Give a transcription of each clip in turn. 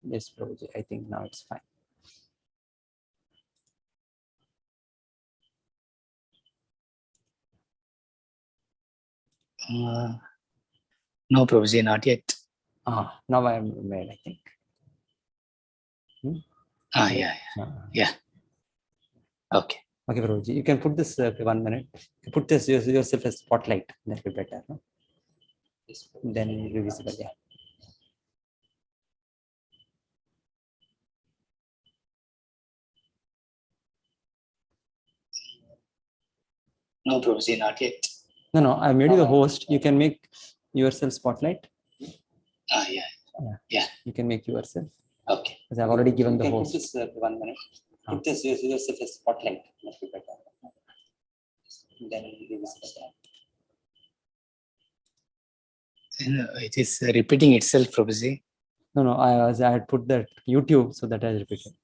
Yes, Prabhuji. I think now it's fine. No, Prabhuji, not yet. Now I am made, I think. Yeah. Okay. Okay, Prabhuji. You can put this 1 minute. Put this yourself as spotlight. That will be better. No? Then it will be visible. Yeah. No, Prabhuji, not yet. No. I made you the host. You can make yourself spotlight. Yeah. You can make yourself. Okay. Because I've already given the host. Put this 1 minute. Put this yourself as spotlight. That will be better. Then it will be visible. It is repeating itself, Prabhuji. No. I had put that YouTube, so that I repeated.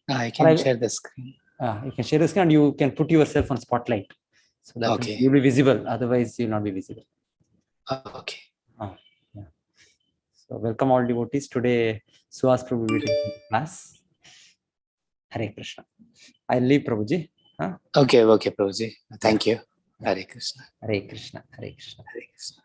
I can share the screen. You can share the screen and you can put yourself on spotlight. So that you'll be visible. Otherwise, you'll not be visible. Okay. Yeah. So welcome all devotees. Today, Suhas Prabhu will be taking class. Hare Krishna. I'll leave Prabhuji. Okay, Prabhuji. Thank you. Hare Krishna. Hare Krishna. Hare Krishna. Hare Krishna.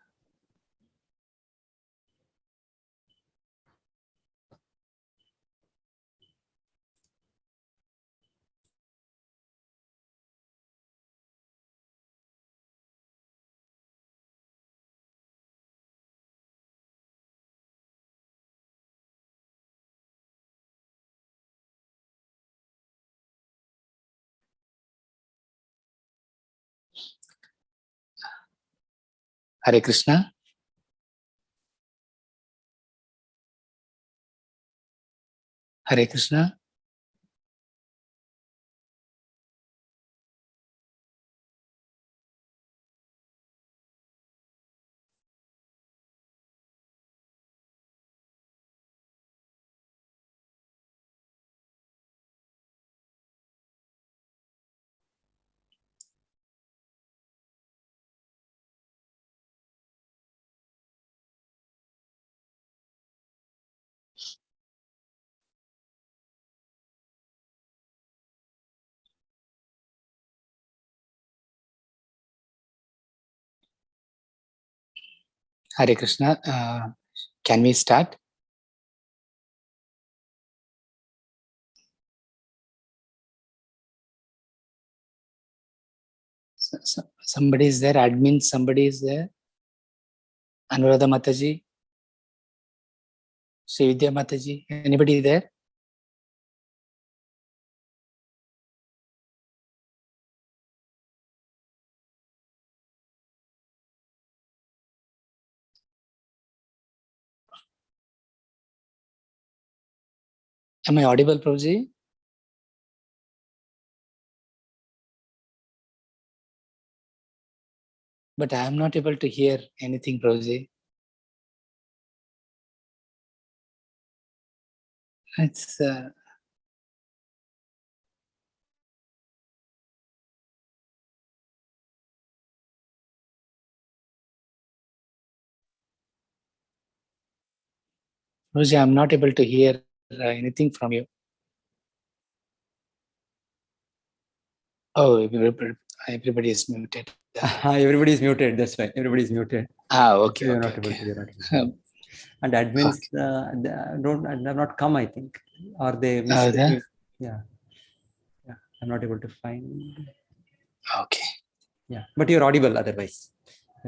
Hare Krishna. Hare Krishna. Hare Krishna. Can we start? Somebody is there, admin, somebody is there. Anuradha Mataji, Sri Vidya Mataji, anybody there? Am I audible, Prabhuji? But I am not able to hear anything, Prabhuji. It's Prabhuji, I'm not able to hear anything from you. Oh, everybody is muted. Everybody is muted. That's why everybody is muted. Okay. You're not able to hear. And admins have not come, I think, or they missed it. Yeah. I'm not able to find. Okay. Yeah, but you're audible otherwise.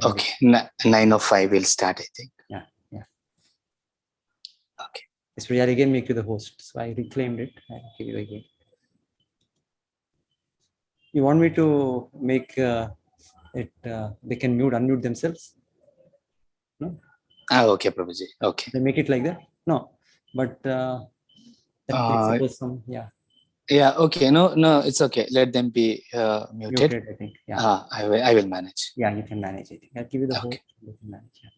Okay. 9:05 will start, I think. Yeah. Okay. This will again make you the host. So I reclaimed it. I'll give you again. You want me to make it? They can unmute themselves. No. Okay, Prabhuji. Okay. They make it like that. No, but that takes some. Yeah. Yeah. Okay. No. It's okay. Let them be muted. I think. Yeah. I will manage. Yeah, you can manage it. I'll give you the host. You can manage. Yeah.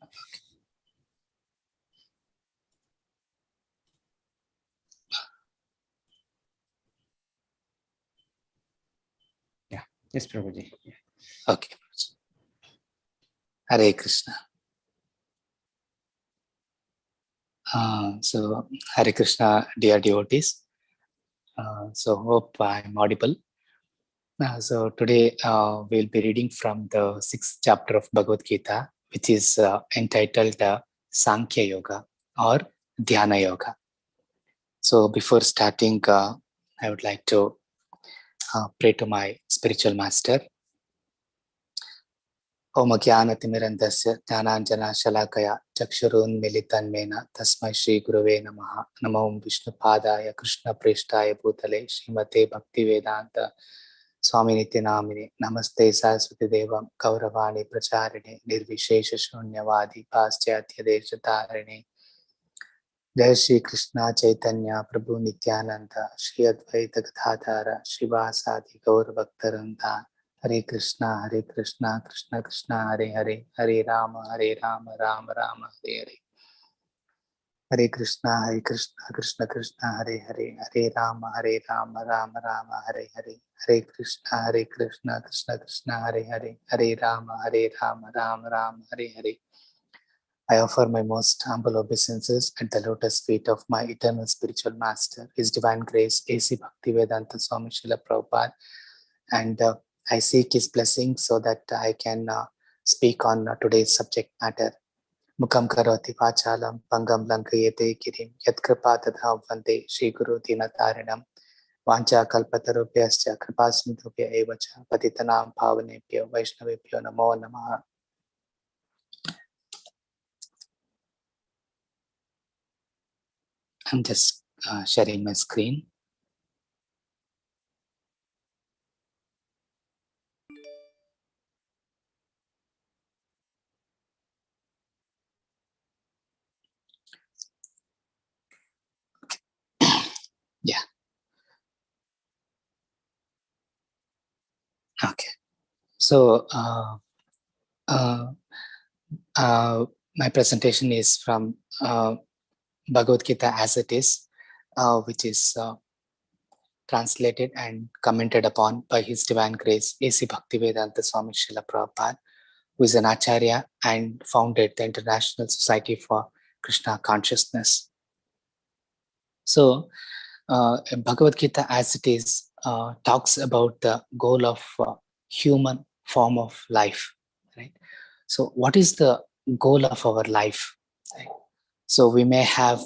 Yeah. Yes, Prabhuji. Yeah. Okay. Hare Krishna. So Hare Krishna, dear devotees. So hope I'm audible. So today we'll be reading from the 6th chapter of Bhagavad Gita, which is entitled Sankhya Yoga or Dhyana Yoga. So before starting, I would like to pray to my spiritual master. Om Jnanatimirandasya Jnananjana Shalakaya Chakshurun Militanmena Tasmai Shri Gurave Namaha Namo Vishnu Padaya Krishna Preshtaya Bhutale Srimate Bhaktivedanta Swami Nityanamini Namaste Saraswati Devam Kauravani Pracharine Nirvishesha Shunyavadi Paschatya Deshatarine Jai Shri Krishna Chaitanya Prabhu Nityananda Shri Advaita Gadadhara Shivasadi Gaur Bhaktaranda Hare Krishna Krishna Krishna Hare Hare Hare Rama Rama Rama Hare Hare Hare Krishna Krishna Krishna Hare Hare Hare Rama Rama Rama Hare Hare Hare Krishna Krishna Krishna Hare Hare Hare Rama Rama Hare Hare. I offer my most humble obeisances at the lotus feet of my eternal spiritual master, His Divine Grace, A.C. Bhaktivedanta Swami Srila Prabhupada, and I seek His blessing so that I can speak on today's subject matter. Mukam karoti vachalam pangam lankayete girim yat kripa tadha vande Shri Guru Dinatarinam vancha kalpatarubhyascha kripasindhubhya evacha patitanam pavanebhyo vaishnavebhyo namo namaha. I'm just sharing my screen. Yeah. Okay. So my presentation is from Bhagavad Gita as it is, which is translated and commented upon by His Divine Grace, A.C. Bhaktivedanta Swami Srila Prabhupada, who is an Acharya and founded the International Society for Krishna Consciousness. So Bhagavad Gita as it is talks about the goal of human form of life, right? So what is the goal of our life? Right? So we may have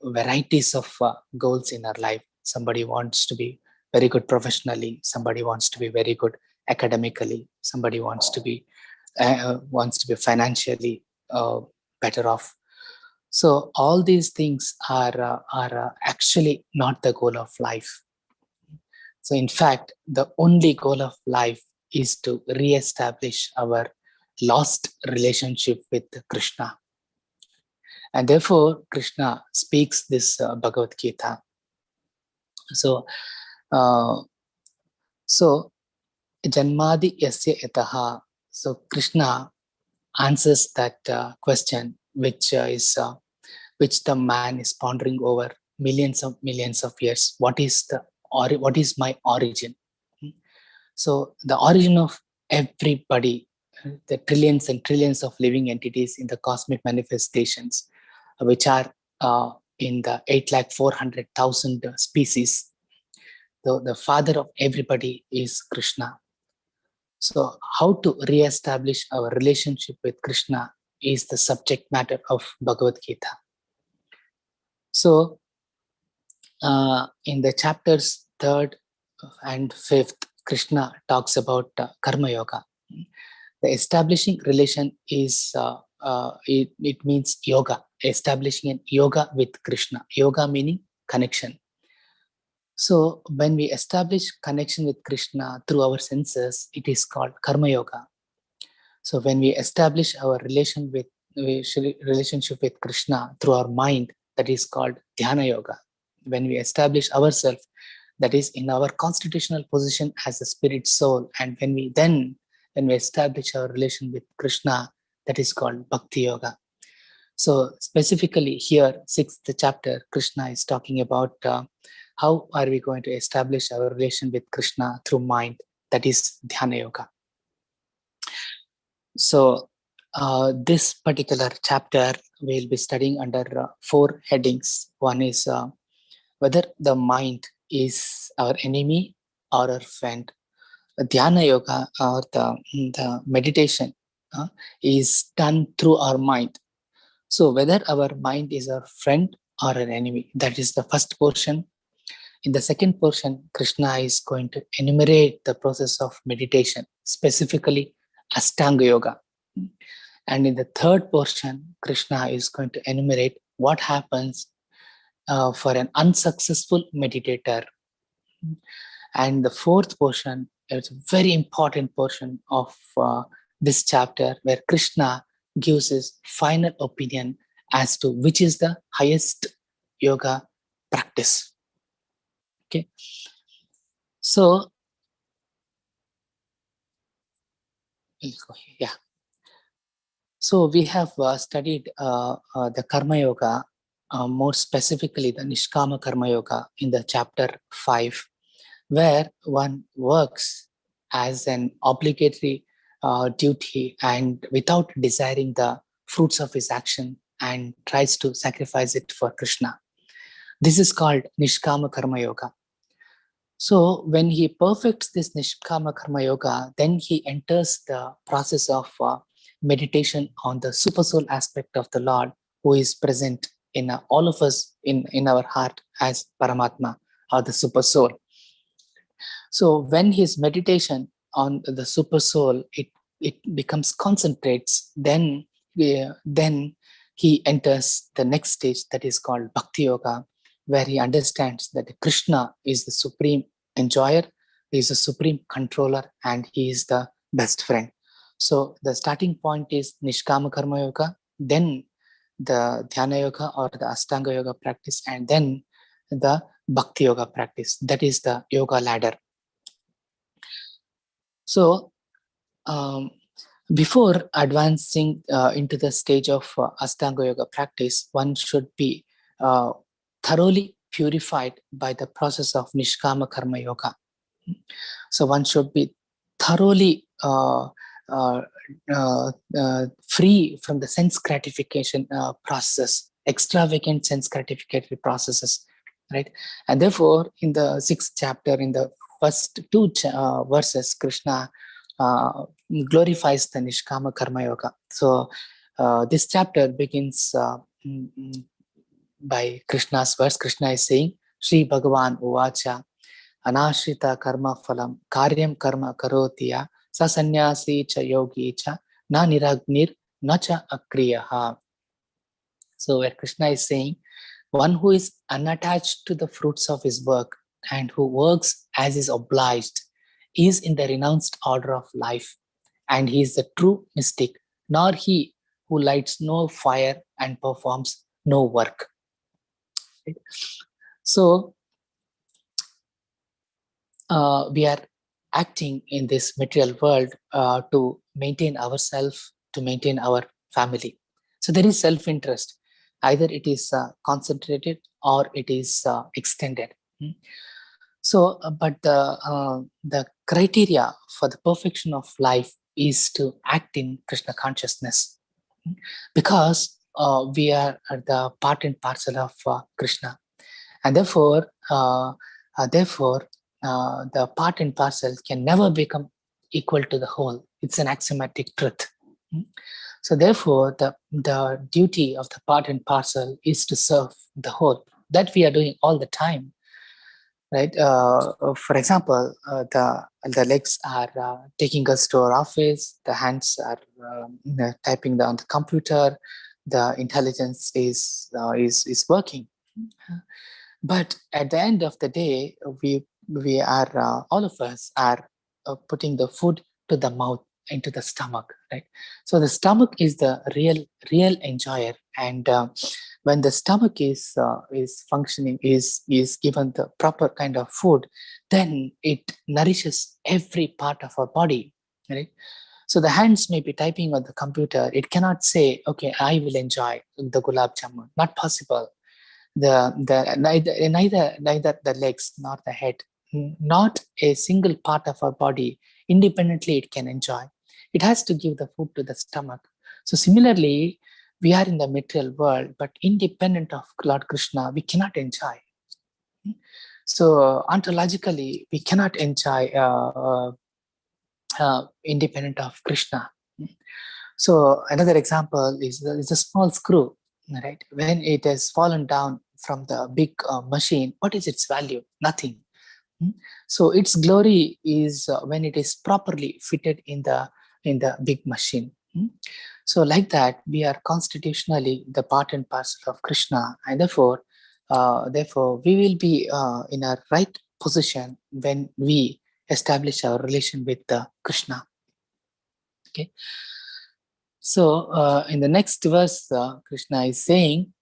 varieties of goals in our life. Somebody wants to be very good professionally. Somebody wants to be very good academically. Somebody wants to be financially better off. So all these things are actually not the goal of life. So in fact, the only goal of life is to re-establish our lost relationship with Krishna. And therefore, Krishna speaks this Bhagavad Gita. So Janmadi Yasya Etaha. So Krishna answers that question, which the man is pondering over millions of years. What is my origin? So the origin of everybody, the trillions and trillions of living entities in the cosmic manifestations, which are in the 8,400,000 species. The father of everybody is Krishna. So how to re-establish our relationship with Krishna is the subject matter of Bhagavad Gita. So in the chapters 3rd and 5th, Krishna talks about Karma Yoga. The establishing relation is, it means yoga, establishing an yoga with Krishna. Yoga meaning connection. So when we establish connection with Krishna through our senses, it is called Karma Yoga. So when we establish our relationship with Krishna through our mind, that is called Dhyana Yoga. When we establish ourselves, that is in our constitutional position as a spirit soul, and when we establish our relation with Krishna, that is called Bhakti Yoga. So specifically here, 6th chapter, Krishna is talking about how are we going to establish our relation with Krishna through mind, that is Dhyana Yoga. So This particular chapter we'll be studying under 4 headings. One is whether the mind is our enemy or our friend. Dhyana yoga or the meditation is done through our mind. So whether our mind is our friend or an enemy, that is the first portion. In the second portion, Krishna is going to enumerate the process of meditation, specifically Ashtanga Yoga. And in the third portion, Krishna is going to enumerate what happens for an unsuccessful meditator. And the fourth portion is a very important portion of this chapter, where Krishna gives his final opinion as to which is the highest yoga practice. Okay, so yeah. So we have studied the Karma Yoga, more specifically the Nishkama Karma Yoga in the chapter 5, where one works as an obligatory duty and without desiring the fruits of his action and tries to sacrifice it for Krishna. This is called Nishkama Karma Yoga. So when he perfects this Nishkama Karma Yoga, then he enters the process of meditation on the super soul aspect of the Lord, who is present in all of us in our heart as Paramatma or the super soul. So when his meditation on the super soul, it becomes concentrates, then he enters the next stage, that is called Bhakti Yoga, where he understands that Krishna is the supreme enjoyer, he is the supreme controller, and he is the best friend. So the starting point is Nishkama Karma Yoga, then the Dhyana Yoga or the Ashtanga Yoga practice, and then the Bhakti Yoga practice. That is the yoga ladder. So before advancing into the stage of Ashtanga Yoga practice, one should be thoroughly purified by the process of Nishkama Karma Yoga. So one should be thoroughly free from the sense gratification process, extravagant sense gratificatory processes, right? And therefore, in the 6th chapter, in the first 2 verses, Krishna glorifies the Nishkama Karma Yoga. So this chapter begins by Krishna's verse. Krishna is saying, Shri Bhagavan Uvacha Anashrita Karma Phalam Karyam Karma Karotiya Sa Sanyasi Cha Yogi Cha Na Niragnir Na Cha Akriyaha. So where Krishna is saying, one who is unattached to the fruits of his work and who works as is obliged is in the renounced order of life, and he is the true mystic, nor he who lights no fire and performs no work. Right? So we are acting in this material world to maintain ourselves, to maintain our family. So there is self-interest. Either it is concentrated or it is extended. So, but the criteria for the perfection of life is to act in Krishna consciousness, because we are the part and parcel of Krishna, and therefore, the part and parcel can never become equal to the whole. It's an axiomatic truth. So therefore, the duty of the part and parcel is to serve the whole. That we are doing all the time, right? For example, the legs are taking us to our office. The hands are typing on the computer. The intelligence is working. But at the end of the day, we are all of us are putting the food to the mouth, into the stomach, right? So the stomach is the real enjoyer, and when the stomach is functioning, is given the proper kind of food, then it nourishes every part of our body, right? So the hands may be typing on the computer. It cannot say, okay, I will enjoy the gulab jamun. Not possible. Neither the legs nor the head, not a single part of our body independently it can enjoy. It has to give the food to the stomach. So similarly, we are in the material world, but independent of Lord Krishna, we cannot enjoy. So ontologically, we cannot enjoy independent of Krishna. So another example is a small screw, right? When it has fallen down from the big machine, what is its value? Nothing. So its glory is when it is properly fitted in the big machine. So like that, we are constitutionally the part and parcel of Krishna, and therefore we will be in a right position when we establish our relation with Krishna. Okay. So in the next verse, Krishna is saying,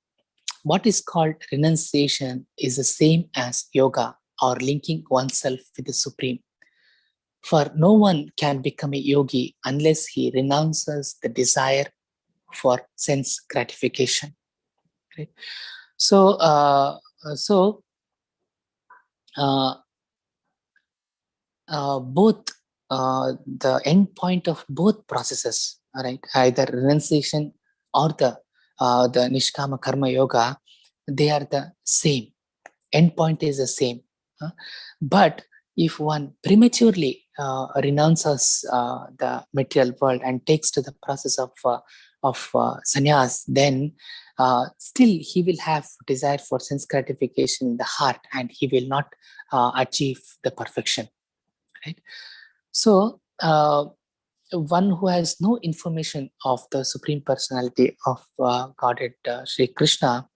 what is called renunciation is the same as yoga, or linking oneself with the Supreme. For no one can become a yogi unless he renounces the desire for sense gratification. Right? So, both the end point of both processes, right? Either renunciation or the Nishkama Karma Yoga, they are the same. End point is the same. But if one prematurely renounces the material world and takes to the process of sannyas, then still he will have desire for sense gratification in the heart, and he will not achieve the perfection. Right? So one who has no information of the Supreme Personality of Godhead Sri Krishna,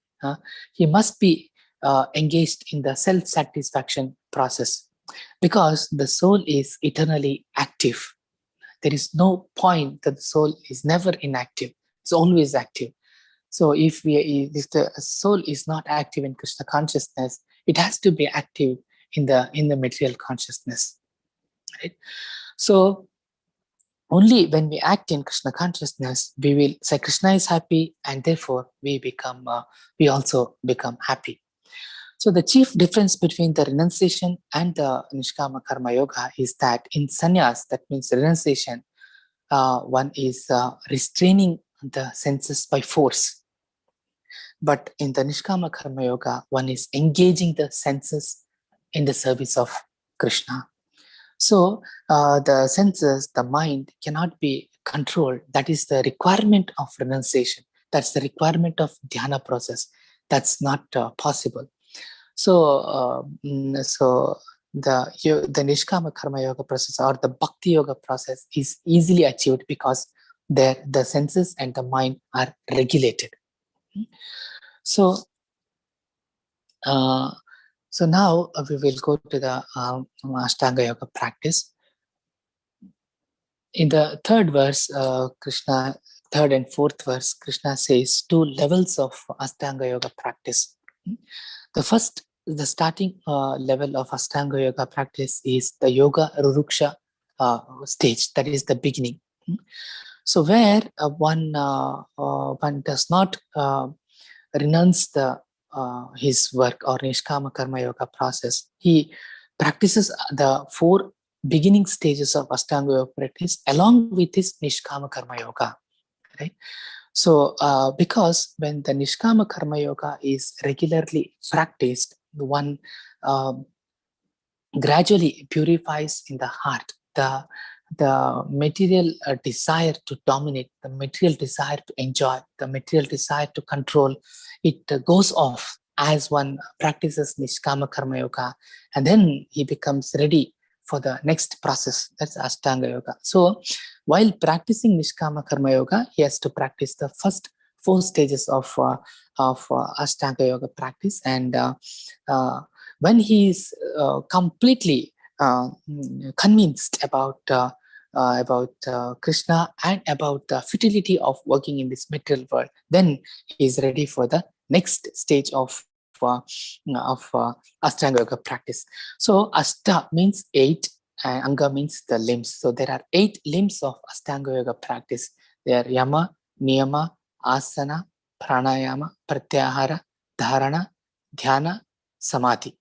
he must be engaged in the self-satisfaction process, because the soul is eternally active. There is no point that the soul is never inactive. It's always active. So if the soul is not active in Krishna consciousness, it has to be active in the material consciousness. Right? So only when we act in Krishna consciousness, we will say Krishna is happy, and therefore we also become happy. So the chief difference between the renunciation and the Nishkama Karma Yoga is that in sannyas, that means renunciation, one is restraining the senses by force. But in the Nishkama Karma Yoga, one is engaging the senses in the service of Krishna. So the senses, the mind cannot be controlled. That is the requirement of renunciation. That's the requirement of dhyana process. That's not possible. So the Nishkama Karma Yoga process or the Bhakti Yoga process is easily achieved because the senses and the mind are regulated. So now we will go to the Ashtanga Yoga practice. In the third verse, third and fourth verse, Krishna says 2 levels of Ashtanga Yoga practice. The starting level of Ashtanga Yoga practice is the Yoga Ruruksha stage, that is the beginning. So where one does not renounce his work or Nishkama Karma Yoga process, he practices the 4 beginning stages of Ashtanga Yoga practice along with his Nishkama Karma Yoga. Right? So because when the Nishkama Karma Yoga is regularly practiced, one gradually purifies in the heart the material desire to dominate, the material desire to enjoy, the material desire to control. It goes off as one practices Nishkama Karma Yoga, and then he becomes ready for the next process. That's Ashtanga Yoga. So while practicing Nishkama Karma Yoga, he has to practice the first 4 stages of Ashtanga Yoga practice, and when he is completely convinced about Krishna and about the futility of working in this material world, then he is ready for the next stage of Ashtanga Yoga practice. So Ashta means 8, and Anga means the limbs. So there are 8 limbs of Ashtanga Yoga practice. They are Yama, Niyama, Asana, Pranayama, Pratyahara, Dharana, Dhyana, Samadhi.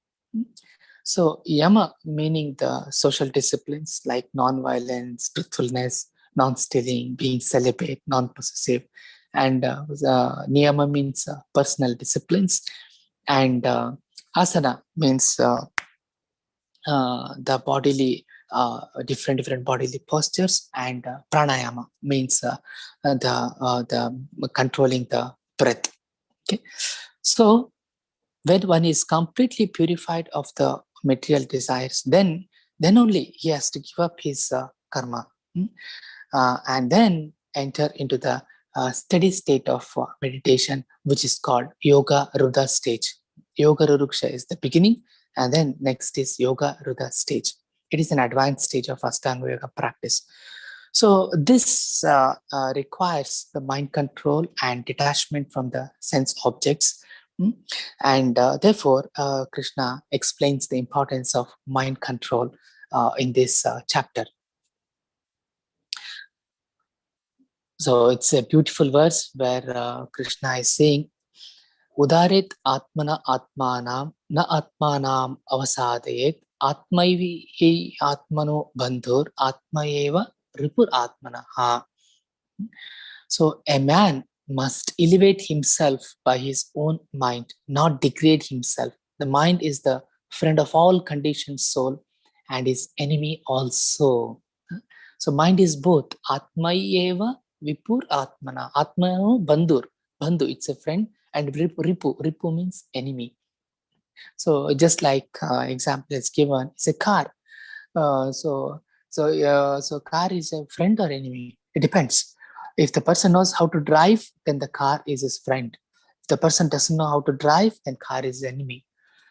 So Yama meaning the social disciplines like non-violence, truthfulness, non-stealing, being celibate, non-possessive. And niyama means personal disciplines. And asana means the bodily, different bodily postures. And pranayama means the controlling the breath. Okay, so when one is completely purified of the material desires, then only he has to give up his karma, and then enter into the steady state of meditation, which is called yoga rudha stage. Yoga ruruksha is the beginning, and then next is yoga rudha stage. It is an advanced stage of Ashtanga yoga practice. So this requires the mind control and detachment from the sense objects. And therefore, Krishna explains the importance of mind control in this chapter. So it's a beautiful verse where Krishna is saying, Udaret atmana atmanam na atmanam avasadayet atmaivi atmano bandhur atmayeva ripur atmanaha. So a man must elevate himself by his own mind, not degrade himself. The mind is the friend of all conditioned soul and his enemy also. So mind is both atmayeva vipur atmana. Atma bandhur. Bandhu, it's a friend, and ripu. Ripu means enemy. So just like example is given, it's a car. So car is a friend or enemy? It depends. If the person knows how to drive, then the car is his friend. If the person doesn't know how to drive, then car is enemy.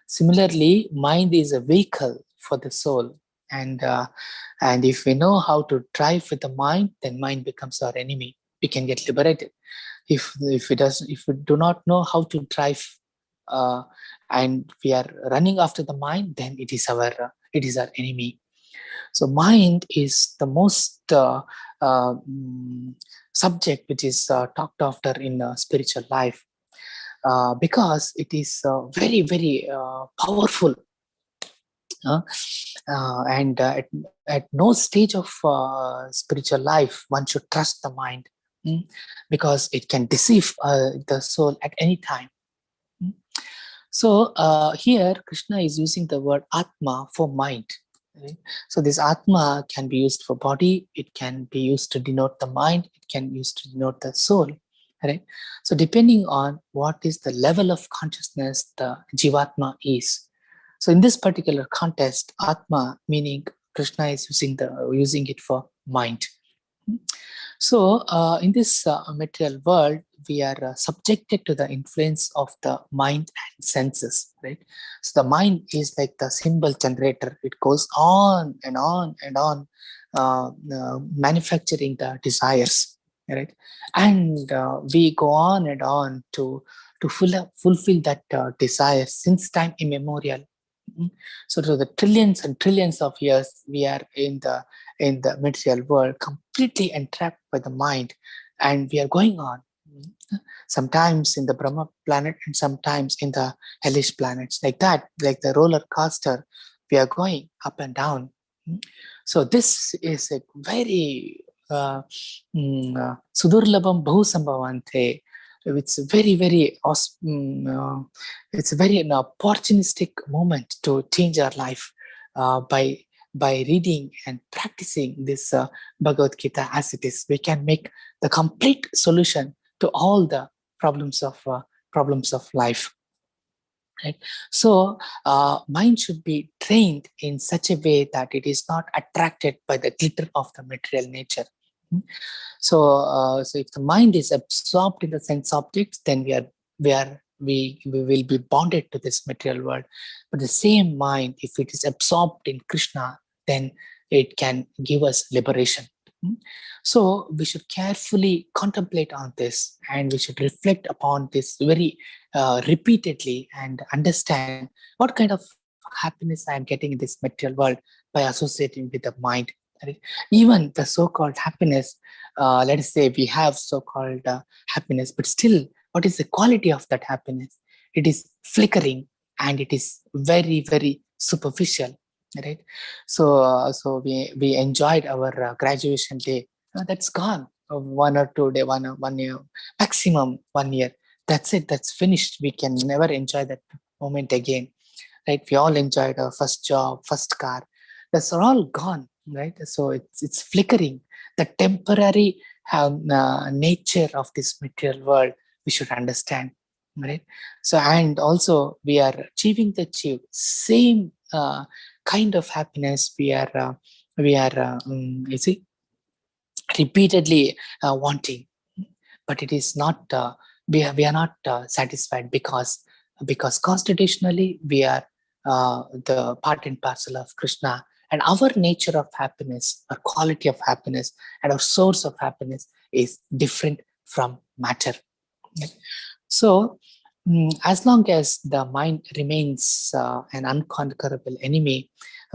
Similarly, mind is a vehicle for the soul. And if we know how to drive with the mind, then mind becomes our enemy. We can get liberated. If we do not know how to drive, and we are running after the mind, then it is our enemy. So mind is the most subject which is talked after in spiritual life, because it is very, very powerful. And at no stage of spiritual life one should trust the mind, because it can deceive the soul at any time. So here Krishna is using the word Atma for mind. Right? So this Atma can be used for body, it can be used to denote the mind, it can be used to denote the soul. Right? So depending on what is the level of consciousness the Jivatma is. So in this particular context, Atma meaning Krishna is using it for mind. So in this material world, we are subjected to the influence of the mind and senses, right? So the mind is like the symbol generator. It goes on and on and on, manufacturing the desires, right? And we go on and on to fulfill that desire since time immemorial. So to the trillions and trillions of years, we are in the material world, completely entrapped by the mind, and we are going on. Sometimes in the Brahma planet, and sometimes in the hellish planets, like that, like the roller coaster, we are going up and down. So this is a very sudurlabam bahusambhavante. It's very, very awesome. It's a very an opportunistic moment to change our life by reading and practicing this Bhagavad Gita as it is. We can make the complete solution to all the problems of life. Right? So mind should be trained in such a way that it is not attracted by the glitter of the material nature. So if the mind is absorbed in the sense objects, then we will be bonded to this material world. But the same mind, if it is absorbed in Krishna, then it can give us liberation. So we should carefully contemplate on this, and we should reflect upon this very repeatedly and understand what kind of happiness I am getting in this material world by associating with the mind. Right? Even the so-called happiness, let us say we have so-called happiness, but still, what is the quality of that happiness? It is flickering and it is very, very superficial. Right? So we enjoyed our graduation day That's gone. 1 or 2 days, 1 year, maximum 1 year. That's it. That's finished. We can never enjoy that moment again, right? We all enjoyed our first job, first car. That's all gone, right? So it's flickering. The temporary nature of this material world we should understand, right? So, and also we are achieve same kind of happiness you see, repeatedly wanting, but it is not we are not satisfied because constitutionally we are the part and parcel of Krishna, and our nature of happiness, our quality of happiness, and our source of happiness is different from matter. So as long as the mind remains an unconquerable enemy,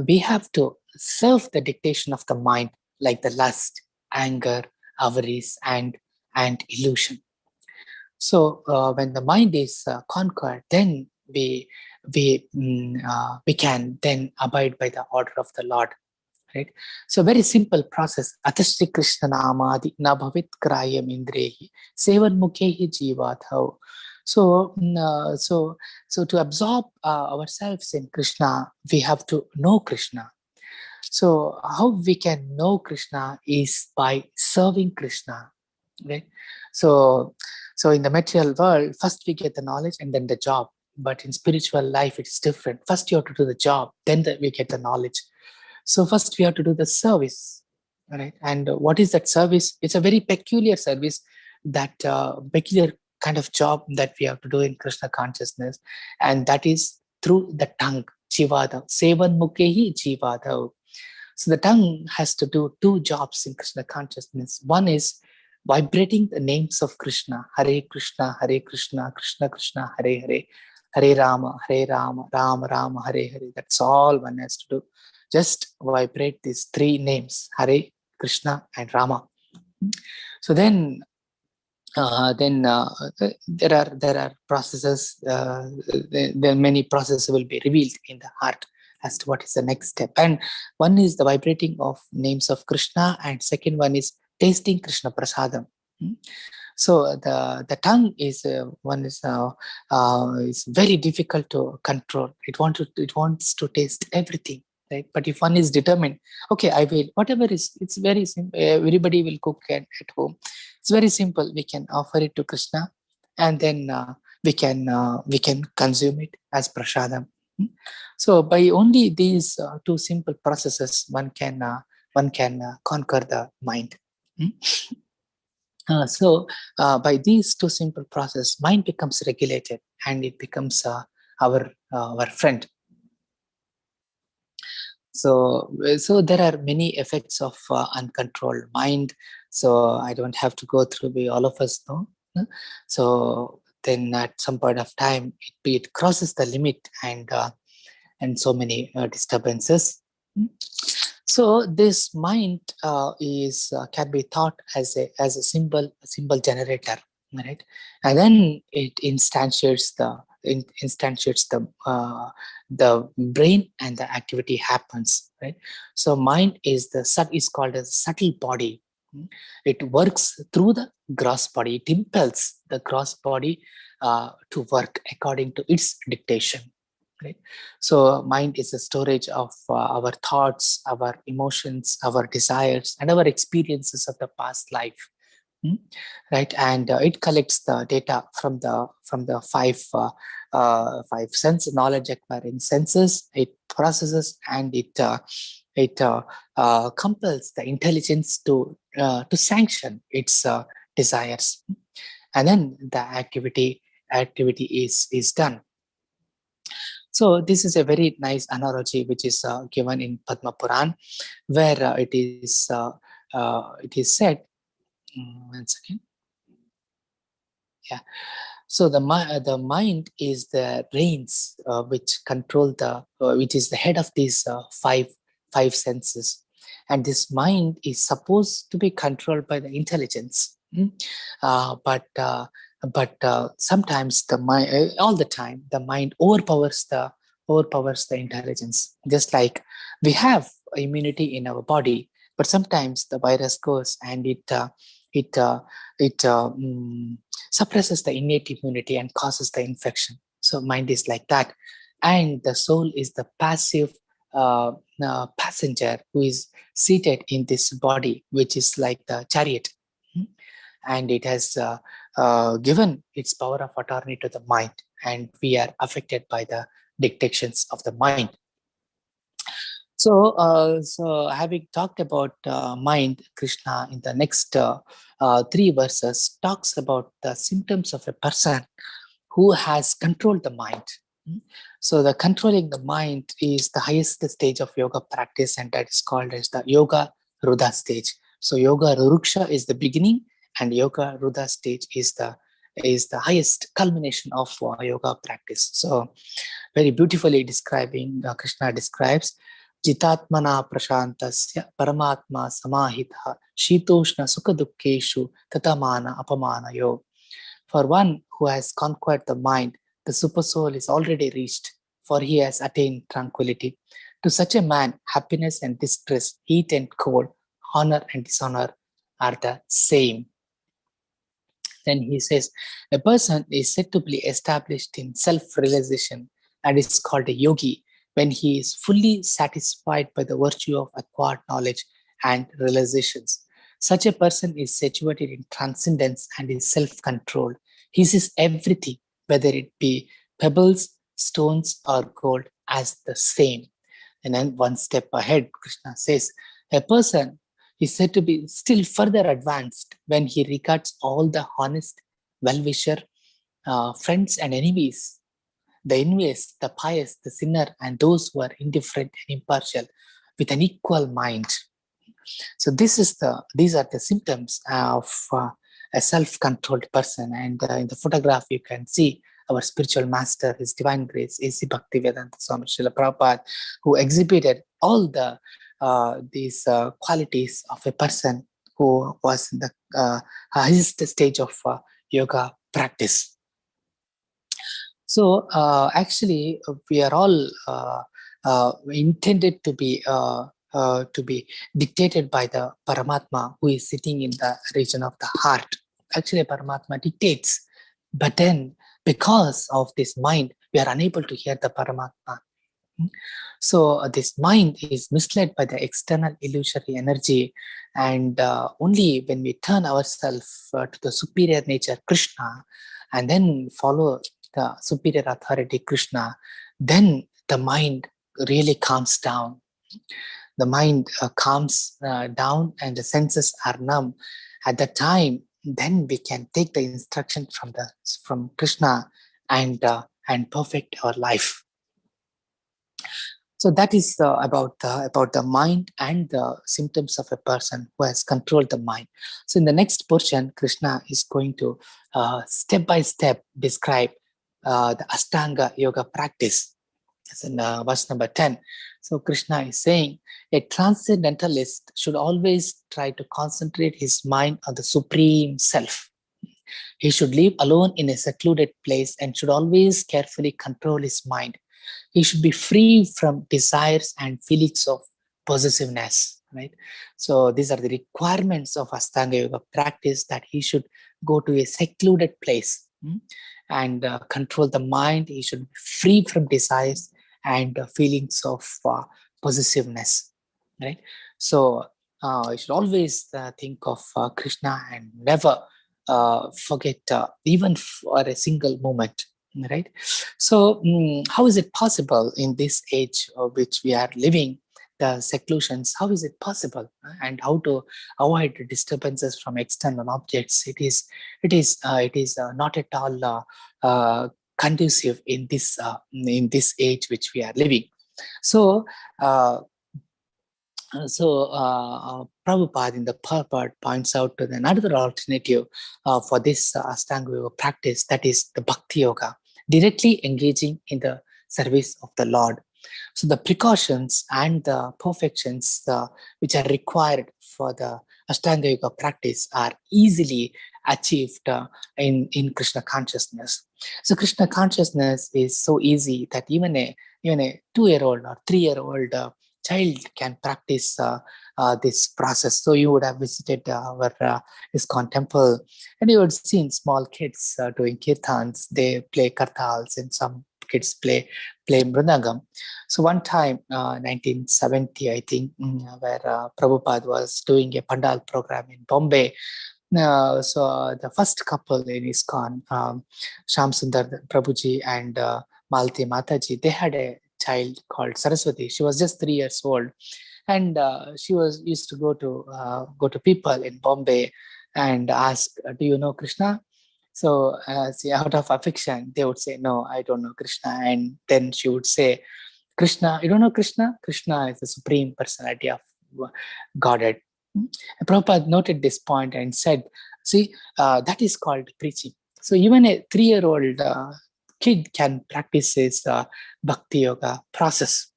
we have to serve the dictation of the mind, like the lust, anger, avarice, and illusion. So when the mind is conquered, then we can then abide by the order of the Lord, right? So very simple process. Atashri Krishna namadi na bhavit krayam indrehi sevan mukhehi jivathav. So so to absorb ourselves in Krishna, we have to know Krishna. So how we can know Krishna is by serving Krishna, right? So in the material world, first we get the knowledge and then the job. But in spiritual life, it's different. First you have to do the job, then we get the knowledge. So first we have to do the service, right? And what is that service? It's a very peculiar service, that peculiar kind of job that we have to do in Krishna consciousness, and that is through the tongue, Jivada, Sevan Mukhehi Jivada. So the tongue has to do two jobs in Krishna consciousness. One is vibrating the names of Krishna, Hare Krishna, Krishna Krishna, Hare Rama, Rama Rama, Hare Hare. That's all one has to do. Just vibrate these three names, Hare, Krishna, and Rama. So then there are processes. There many processes will be revealed in the heart as to what is the next step. And one is the vibrating of names of Krishna, and second one is tasting Krishna prasadam. So the tongue is is very difficult to control. It wants to taste everything, right? But if one is determined, okay, I will, whatever is, it's very simple. Everybody will cook at home. It's very simple. We can offer it to Krishna, and then we can consume it as prasadam. So by only these two simple processes, one can conquer the mind. So by these two simple processes, mind becomes regulated and it becomes our friend. So there are many effects of uncontrolled mind. So I don't have to go through, all of us know. So then at some point of time, it crosses the limit, and so many disturbances. So this mind can be thought as a symbol generator, right? And then it instantiates the brain, and the activity happens, right? So mind is called as subtle body. It works through the gross body. It impels the gross body to work according to its dictation. Right? So mind is a storage of our thoughts, our emotions, our desires, and our experiences of the past life. Right? And it collects the data from the five sense knowledge acquiring senses. It processes, and it compels the intelligence to sanction its desires, and then the activity is done. So this is a very nice analogy which is given in Padma Puran, where it is said. One second. Yeah. So the mind is the reins which control which is the head of these five senses, and this mind is supposed to be controlled by the intelligence. But sometimes the mind, all the time, the mind overpowers the intelligence. Just like we have immunity in our body, But sometimes the virus goes and it suppresses the innate immunity and causes the infection. So mind is like that, and the soul is the passive passenger who is seated in this body, which is like the chariot. And it has given its power of attorney to the mind, and we are affected by the dictations of the mind. So having talked about mind, Krishna in the next 3 verses talks about the symptoms of a person who has controlled the mind. So the controlling the mind is the highest stage of yoga practice, and that is called as the Yoga Rudha stage. So Yoga Ruruksha is the beginning, and Yoga Rudha stage is the highest culmination of yoga practice. So very beautifully describing, Krishna describes Jitatmana prashantasya paramatma samahitha shitoshna sukha dukkeshu tatamana apamana yo. For one who has conquered the mind, the super soul is already reached, for he has attained tranquility. To such a man, happiness and distress, heat and cold, honor and dishonor are the same. Then he says, a person is said to be established in self-realization and is called a yogi when he is fully satisfied by the virtue of acquired knowledge and realizations. Such a person is situated in transcendence and is self-controlled. He sees everything, whether it be pebbles, stones, or gold, as the same. And then one step ahead, Krishna says, a person is said to be still further advanced when he regards all the honest, well-wisher, friends and enemies, the envious, the pious, the sinner, and those who are indifferent and impartial, with an equal mind. So these are the symptoms of a self-controlled person. And in the photograph, you can see our spiritual master, His Divine Grace, A.C. Bhaktivedanta Swami Srila Prabhupada, who exhibited all these qualities of a person who was in the highest stage of yoga practice. So actually, we are all intended to be dictated by the Paramatma, who is sitting in the region of the heart. Actually, Paramatma dictates, but then because of this mind, we are unable to hear the Paramatma. So this mind is misled by the external illusory energy, and only when we turn ourselves to the superior nature, Krishna, and then follow the superior authority, Krishna, then the mind really calms down. The mind calms down and the senses are numb. At that time, then we can take the instruction from Krishna and perfect our life. So that is about the mind and the symptoms of a person who has controlled the mind. So in the next portion, Krishna is going to step by step describe the Ashtanga yoga practice. That's in verse number 10. So Krishna is saying, a transcendentalist should always try to concentrate his mind on the Supreme Self. He should live alone in a secluded place and should always carefully control his mind. He should be free from desires and feelings of possessiveness, right? So these are the requirements of Ashtanga yoga practice, that he should go to a secluded place and control the mind. He should be free from desires and feelings of possessiveness, right? So you should always think of Krishna and never forget even for a single moment, right? So how is it possible in this age of which we are living, the seclusions? How is it possible, and how to avoid disturbances from external objects? It is not at all conducive in this age which we are living. So Prabhupada in the purport points out to another alternative for this Ashtanga yoga practice, that is the Bhakti yoga, directly engaging in the service of the Lord. So the precautions and the perfections which are required for the Ashtanga yoga practice are easily achieved in Krishna consciousness. So Krishna consciousness is so easy that even a 2-year-old or 3-year-old child can practice this process. So you would have visited our ISKCON temple, and you would seen small kids doing kirtans. They play kartals, and some kids play mridangam. So one time, 1970, I think, where Prabhupada was doing a pandal program in Bombay. So the first couple in ISKCON, Sham Sundar Prabhuji and Malti Mataji, they had a child called Saraswati. She was just 3 years old, and she used to go to people in Bombay and ask, "Do you know Krishna?" So, see, out of affection, they would say, "No, I don't know Krishna." And then she would say, "Krishna, you don't know Krishna? Krishna is the supreme personality of Godhead." Prabhupada noted this point and said, "See, that is called preaching." So even a 3-year-old kid can practice his bhakti yoga process.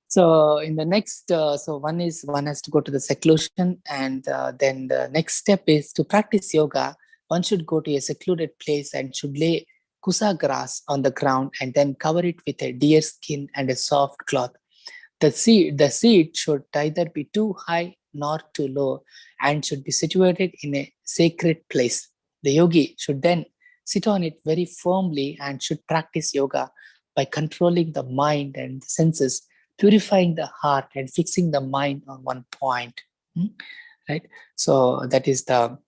So in the next, so one has to go to the seclusion, and then the next step is to practice yoga. One should go to a secluded place and should lay kusa grass on the ground and then cover it with a deer skin and a soft cloth. The seat should neither be too high nor too low and should be situated in a sacred place. The yogi should then sit on it very firmly and should practice yoga by controlling the mind and the senses, purifying the heart and fixing the mind on one point. Right? So that is the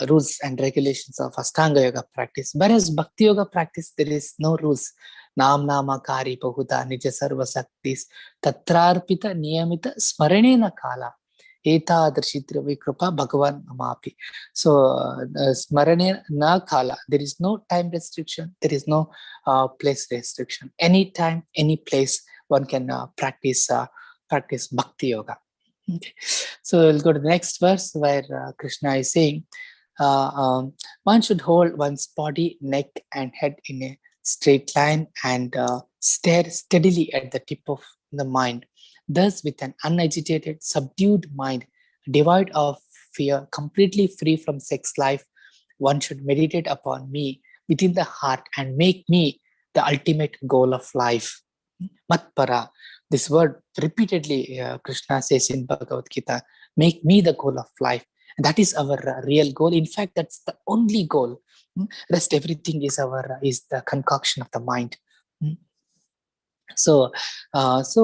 rules and regulations of Ashtanga yoga practice. Whereas Bhakti yoga practice, there is no rules. Nam nama kari pahuta nija sarva saktis tatrarpita niyamita smaranena kala etadrishitra vikrupa bhagavan namapi. So smarane na kala, there is no time restriction, there is no place restriction. Anytime, any place, one can practice Bhakti yoga. Okay. So we'll go to the next verse where Krishna is saying, one should hold one's body, neck, and head in a straight line and stare steadily at the tip of the mind. Thus, with an unagitated, subdued mind, devoid of fear, completely free from sex life, one should meditate upon me within the heart and make me the ultimate goal of life. Matpara. This word repeatedly Krishna says in Bhagavad Gita, make me the goal of life. And that is our real goal. In fact, that's the only goal. Rest everything is the concoction of the mind. So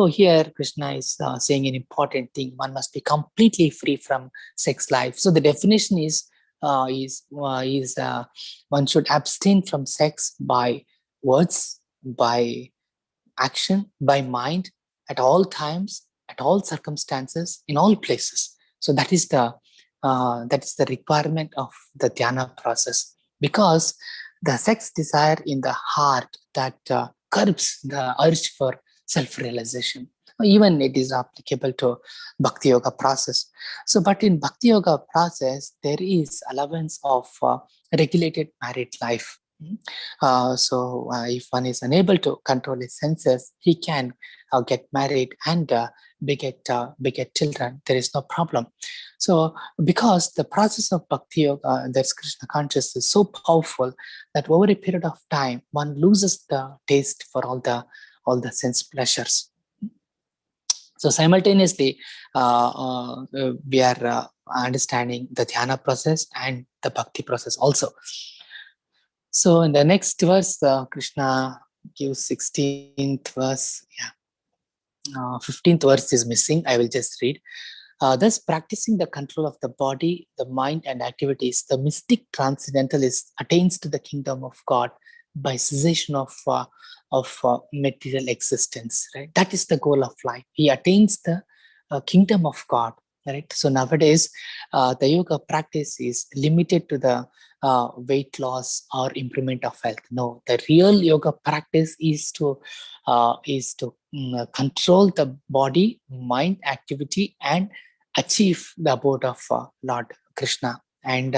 here Krishna is saying an important thing. One must be completely free from sex life. So the definition is one should abstain from sex by words, by action, by mind, at all times, at all circumstances, in all places. So that is the requirement of the dhyana process, because the sex desire in the heart that curbs the urge for self-realization. Even it is applicable to Bhakti Yoga process. So, but in Bhakti Yoga process, there is allowance of regulated married life. So if one is unable to control his senses, he can get married and beget children. There is no problem. So because the process of Bhakti Yoga, that's Krishna consciousness, is so powerful that over a period of time, one loses the taste for all the sense pleasures. So simultaneously, we are understanding the dhyana process and the bhakti process also. So in the next verse, Krishna gives 16th verse. 15th verse is missing. I will just read. Thus, practicing the control of the body, the mind, and activities, the mystic transcendentalist attains to the kingdom of God by cessation of material existence. Right, that is the goal of life. He attains the kingdom of God. Right. So nowadays, the yoga practice is limited to the weight loss or improvement of health. No, the real yoga practice is to control the body, mind, activity, and achieve the abode of Lord Krishna. And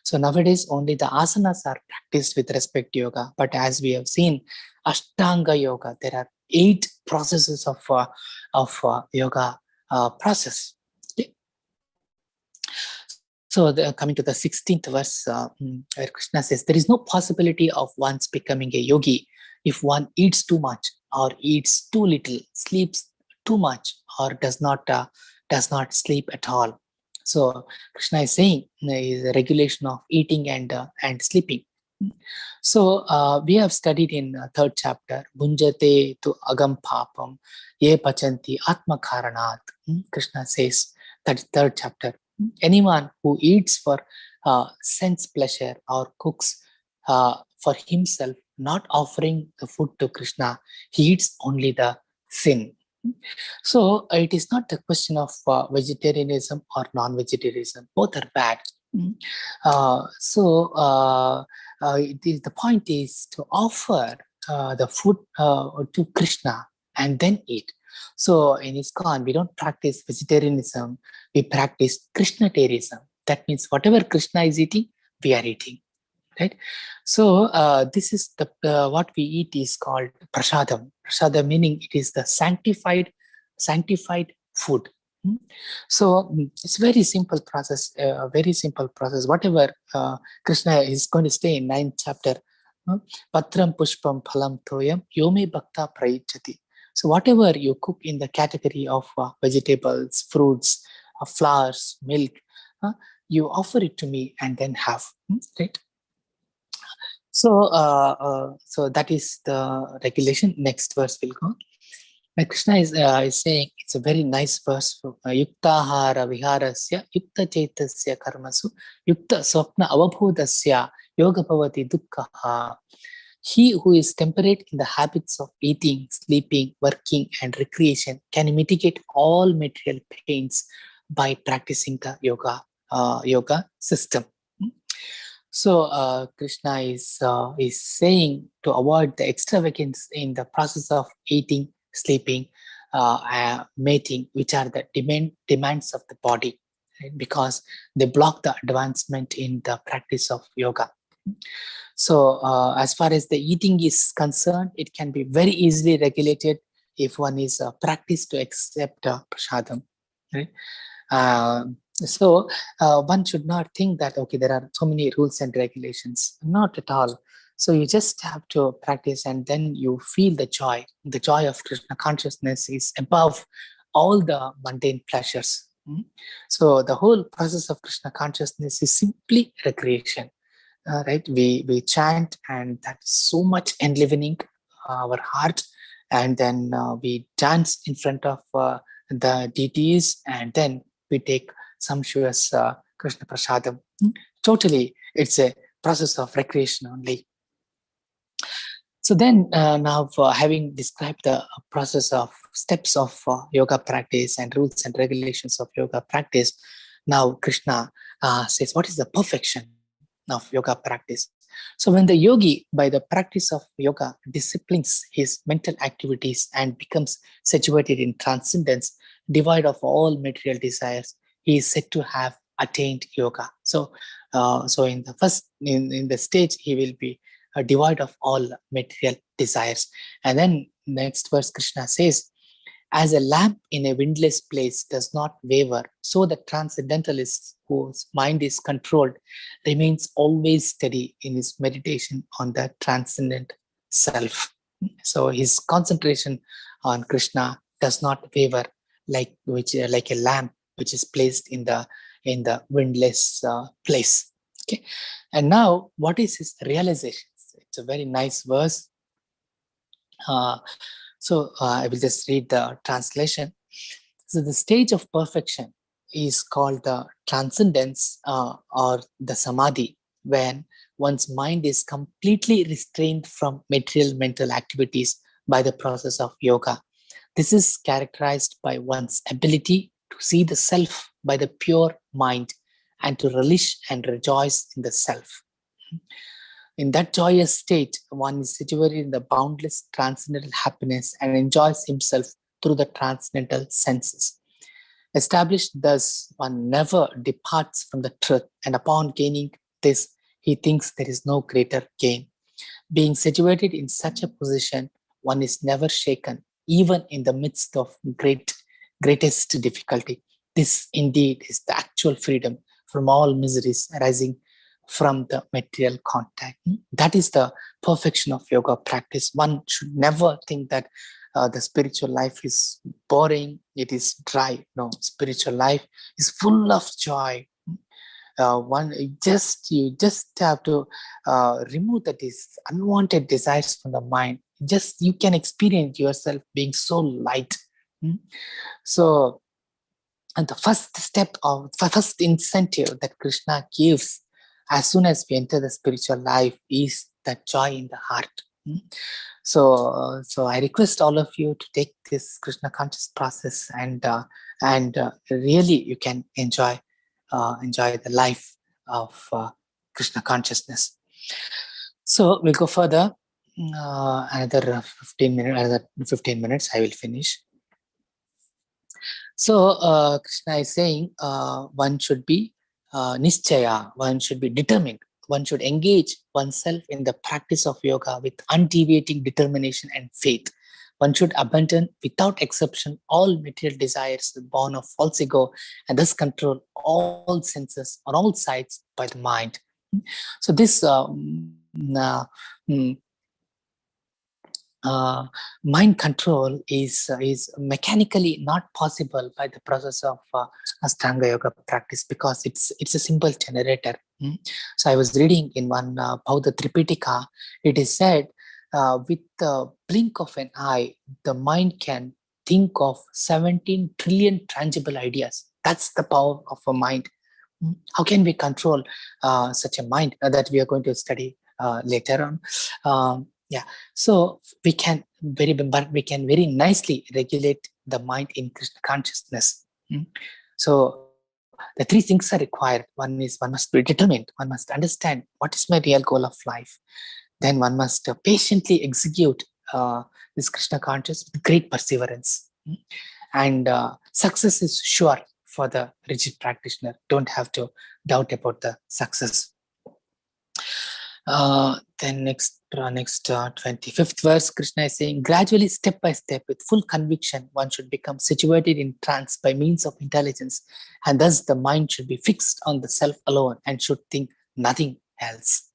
so nowadays only the asanas are practiced with respect to yoga. But as we have seen, Ashtanga yoga, there are 8 processes of yoga process. So coming to the 16th verse, where Krishna says, there is no possibility of one's becoming a yogi if one eats too much, or eats too little, sleeps too much, or does not sleep at all. So Krishna is saying is a regulation of eating and sleeping. So we have studied in third chapter, Bunjate tu agam papam, ye pachanti atma karanat. Krishna says that third chapter. Anyone who eats for sense pleasure or cooks for himself, not offering the food to Krishna, he eats only the sin. So it is not the question of vegetarianism or non-vegetarianism. Both are bad. The point is to offer the food to Krishna and then eat. So in ISKCON, we don't practice vegetarianism, we practice Krishnatarianism. That means whatever Krishna is eating, we are eating. Right? So this is the what we eat is called prasadam. Prasadam meaning it is the sanctified food. So it's very simple process. Whatever Krishna is going to say in 9th chapter, patram pushpam phalam toyam yome bhakta praichati. So whatever you cook in the category of vegetables, fruits, flowers, milk, you offer it to me and then have. Right? So, so that is the regulation. Next verse will go. Krishna is saying it's a very nice verse. Yuktahara viharasya yukta chaitasya karmasu yukta swapna avabhodasya yoga bhavati dukkha. He who is temperate in the habits of eating, sleeping, working, and recreation can mitigate all material pains by practicing the yoga system. So Krishna is saying to avoid the extravagance in the process of eating, sleeping, mating, which are the demands of the body, right? Because they block the advancement in the practice of yoga. So as far as the eating is concerned, it can be very easily regulated if one is practiced to accept prasadam. Right? So one should not think that, okay, there are so many rules and regulations. Not at all. So you just have to practice and then you feel the joy. The joy of Krishna consciousness is above all the mundane pleasures. So the whole process of Krishna consciousness is simply recreation. Right? We chant and that is so much enlivening our heart. And then we dance in front of the deities and then we take sumptuous Krishna prasadam. Totally, it's a process of recreation only. So then now having described the process of steps of yoga practice and rules and regulations of yoga practice, now Krishna says what is the perfection of yoga practice. So when the yogi, by the practice of yoga, disciplines his mental activities and becomes situated in transcendence, devoid of all material desires, he is said to have attained yoga. So in the first in the stage he will be devoid of all material desires. And then next verse Krishna says, as a lamp in a windless place does not waver, so the transcendentalist whose mind is controlled remains always steady in his meditation on the transcendent self. So his concentration on Krishna does not waver like a lamp which is placed in the windless place. Okay, and now what is his realization? It's a very nice verse. So I will just read the translation. So the stage of perfection is called the transcendence or the samadhi, when one's mind is completely restrained from material mental activities by the process of yoga. This is characterized by one's ability to see the self by the pure mind and to relish and rejoice in the self. In that joyous state, one is situated in the boundless transcendental happiness and enjoys himself through the transcendental senses. Established thus, one never departs from the truth, and upon gaining this, he thinks there is no greater gain. Being situated in such a position, one is never shaken, even in the midst of greatest difficulty. This indeed is the actual freedom from all miseries arising from the material contact. That is the perfection of yoga practice. One should never think that the spiritual life is boring, it is dry. No, spiritual life is full of joy. You just have to remove these unwanted desires from the mind. Just you can experience yourself being so light. So, and the first incentive that Krishna gives as soon as we enter the spiritual life is that joy in the heart. So I request all of you to take this Krishna conscious process, and really you can enjoy the life of Krishna consciousness. So we'll go further. Another 15 minutes, I will finish. So Krishna is saying one should be nischaya, one should be determined. One should engage oneself in the practice of yoga with undeviating determination and faith. One should abandon without exception all material desires born of false ego, and thus control all senses on all sides by the mind. So this mind control is mechanically not possible by the process of Ashtanga yoga practice, because it's a simple generator. So I was reading in one Bauddha Tripitaka, it is said with the blink of an eye, the mind can think of 17 trillion tangible ideas. That's the power of a mind. How can we control such a mind that we are going to study later on? So we can very nicely regulate the mind in Krishna consciousness. So the three things are required. One is one must be determined. One must understand what is my real goal of life. Then one must patiently execute this Krishna consciousness with great perseverance. And success is sure for the rigid practitioner. Don't have to doubt about the success. Then next 25th verse, Krishna is saying, gradually, step by step, with full conviction, one should become situated in trance by means of intelligence, and thus the mind should be fixed on the self alone and should think nothing else.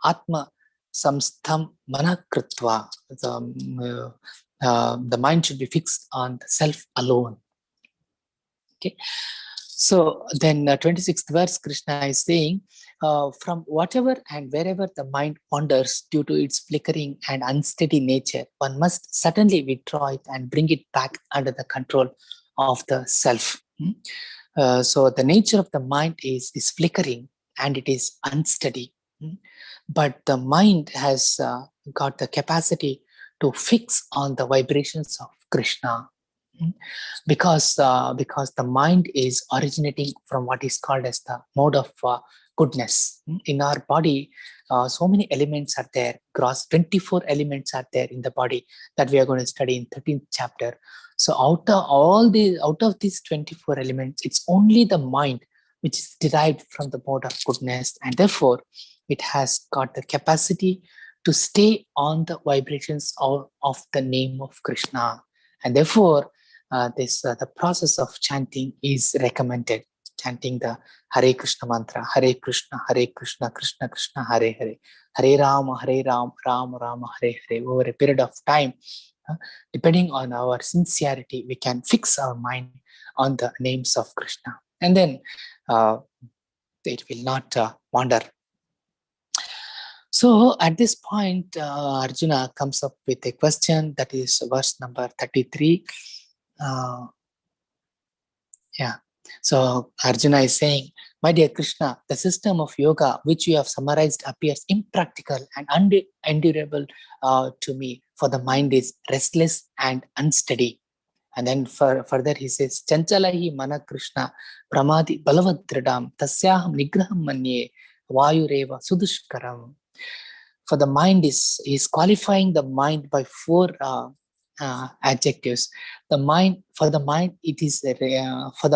Atma samstham manakritva. The mind should be fixed on the self alone. Okay. So then 26th verse, Krishna is saying, from whatever and wherever the mind wanders due to its flickering and unsteady nature, one must certainly withdraw it and bring it back under the control of the self. So the nature of the mind is flickering and it is unsteady. But the mind has got the capacity to fix on the vibrations of Krishna. Because the mind is originating from what is called as the mode of goodness. In our body, so many elements are there. Gross 24 elements are there in the body that we are going to study in 13th chapter. So out of these 24 elements, it's only the mind which is derived from the mode of goodness, and therefore it has got the capacity to stay on the vibrations of the name of Krishna. And therefore the process of chanting is recommended. Chanting the Hare Krishna mantra, Hare Krishna, Krishna Krishna, Hare Hare, Hare Rama, Rama Rama, Hare Hare. Over a period of time, depending on our sincerity, we can fix our mind on the names of Krishna, and then it will not wander. So at this point, Arjuna comes up with a question, that is verse number 33. So Arjuna is saying, my dear Krishna, the system of yoga which you have summarized appears impractical and unendurable to me, for the mind is restless and unsteady. And then further he says, Chanchalahi mana Krishna pramadi balavadridam tasyaham nigraham manye vayureva sudushkaram. For the mind is qualifying the mind by 4 adjectives. For the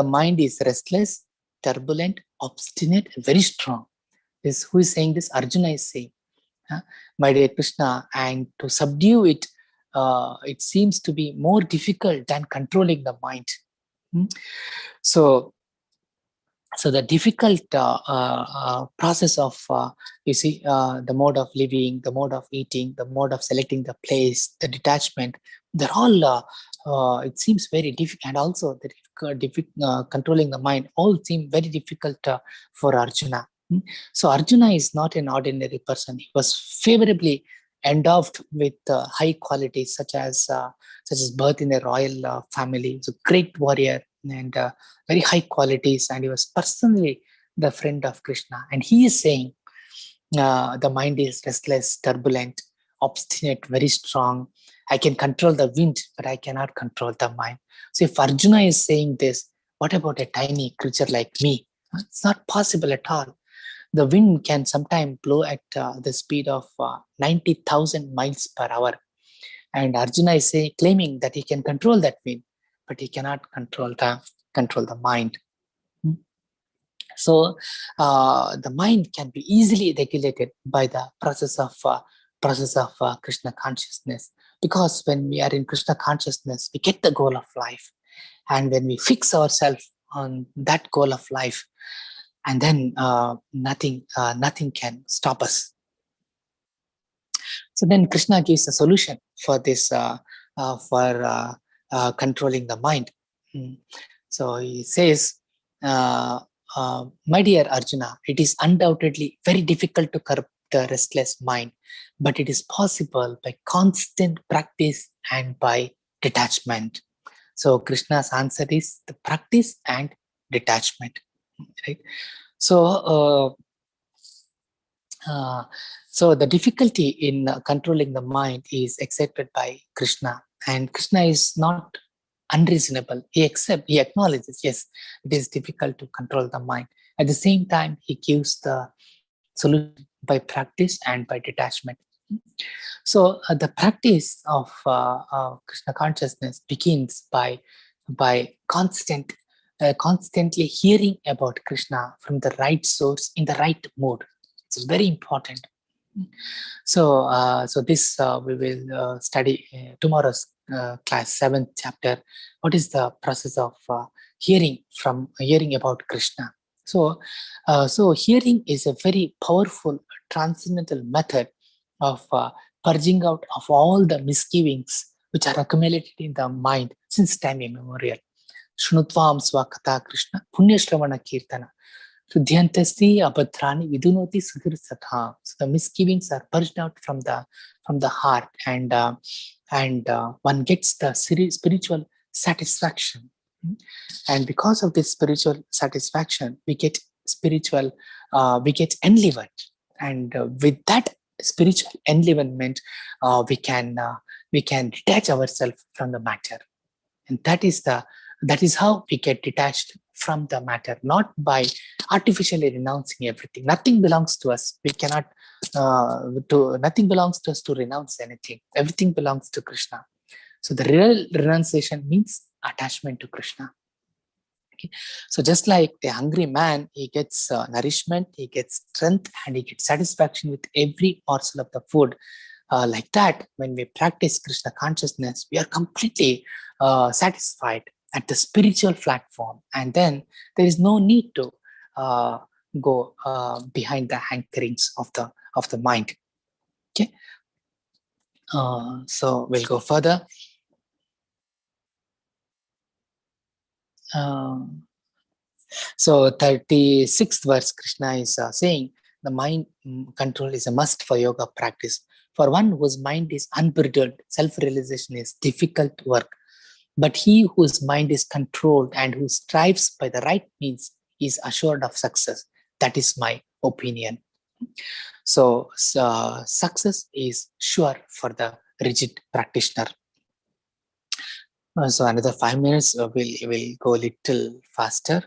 mind is restless, turbulent, obstinate, and very strong. Who is saying this? Arjuna is saying, my dear Krishna, and to subdue it, it seems to be more difficult than controlling the mind. So So the difficult process of the mode of living, the mode of eating, the mode of selecting the place, the detachment, they're all it seems very difficult. And also the controlling the mind all seem very difficult for Arjuna. So Arjuna is not an ordinary person. He was favorably endowed with high qualities such as birth in a royal family. He's a great warrior and very high qualities, and he was personally the friend of Krishna. And he is saying the mind is restless, turbulent, obstinate, very strong. I can control the wind, but I cannot control the mind. So if Arjuna is saying this, what about a tiny creature like me? It's not possible at all. The wind can sometimes blow at the speed of 90,000 miles per hour. And Arjuna is claiming that he can control that wind, but he cannot control the mind. So the mind can be easily regulated by the process of Krishna consciousness, because when we are in Krishna consciousness, we get the goal of life, and when we fix ourselves on that goal of life, and then nothing can stop us. So then Krishna gives a solution for this, controlling the mind. So he says, my dear Arjuna, it is undoubtedly very difficult to curb the restless mind, but it is possible by constant practice and by detachment. So Krishna's answer is the practice and detachment, right? So so the difficulty in controlling the mind is accepted by Krishna, and Krishna is not unreasonable. He acknowledges, yes, it is difficult to control the mind. At the same time, he gives the solution by practice and by detachment. So the practice of Krishna consciousness begins by constantly hearing about Krishna from the right source in the right mode. It's very important. So this we will study tomorrow's class 7th chapter. What is the process of hearing about Krishna? So hearing is a very powerful transcendental method of purging out of all the misgivings which are accumulated in the mind since time immemorial. Shrunutvam swakata Krishna punyashravana kirtana. Shuddhyantasti abhadrani vidunoti sudhirsatha. So the misgivings are purged out from the heart, and one gets the spiritual satisfaction. And because of this spiritual satisfaction, we get enlivened, and with that spiritual enlivenment, we can detach ourselves from the matter, and that is how we get detached from the matter, not by artificially renouncing everything. Nothing belongs to us. We cannot nothing belongs to us to renounce anything. Everything belongs to Krishna. So the real renunciation means attachment to Krishna. Okay. So just like the hungry man, he gets nourishment, he gets strength, and he gets satisfaction with every morsel of the food. Like that, when we practice Krishna consciousness, we are completely satisfied at the spiritual platform, and then there is no need to go behind the hankerings of the mind. Okay. So we'll go further. So 36th verse, Krishna is saying the mind control is a must for yoga practice. For one whose mind is unbridled, self-realization is difficult work. But he whose mind is controlled and who strives by the right means is assured of success. That is my opinion. So success is sure for the rigid practitioner. So another 5 minutes, we'll go a little faster.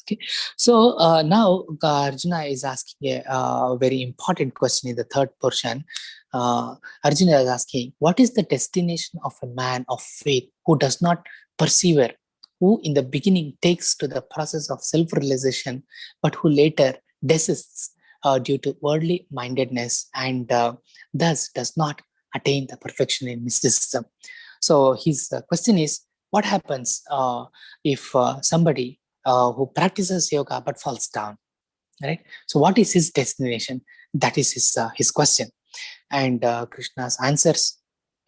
Okay. So now Arjuna is asking a very important question in the third portion. Arjuna is asking, what is the destination of a man of faith who does not persevere, who in the beginning takes to the process of self-realization, but who later desists due to worldly mindedness, and thus does not attain the perfection in mysticism? So his question is, what happens if somebody who practices yoga but falls down, right? So what is his destination? That is his question. And Krishna's answer